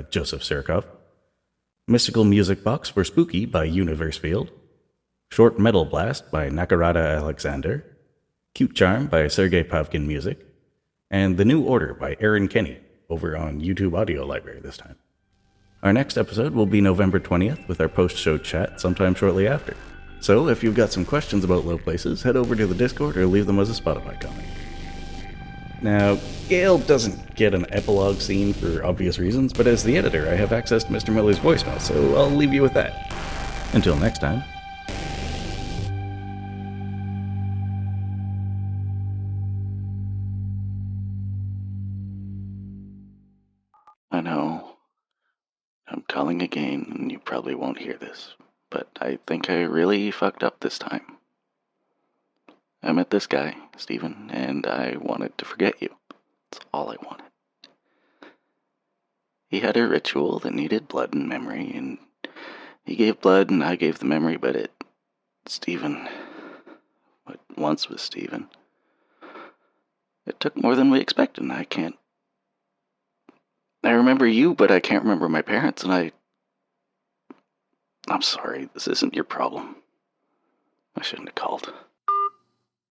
Joseph Sirkov. Mystical Music Box for Spooky by Universe Field. Short Metal Blast by Nakarada Alexander. Cute Charm by Sergei Pavkin Music. And The New Order by Aaron Kenny, over on YouTube Audio Library this time. Our next episode will be November 20th with our post-show chat sometime shortly after. So, if you've got some questions about Low Places, head over to the Discord or leave them as a Spotify comment. Now, Gale doesn't get an epilogue scene for obvious reasons, but as the editor, I have access to Mr. Miller's voicemail, so I'll leave you with that. Until next time. I know. I'm calling again, and you probably won't hear this. But I think I really fucked up this time. I met this guy, Steven, and I wanted to forget you. That's all I wanted. He had a ritual that needed blood and memory, and he gave blood and I gave the memory, but Steven, what once was Steven, it took more than we expected, and I remember you, but I can't remember my parents, and I'm sorry, this isn't your problem. I shouldn't have called.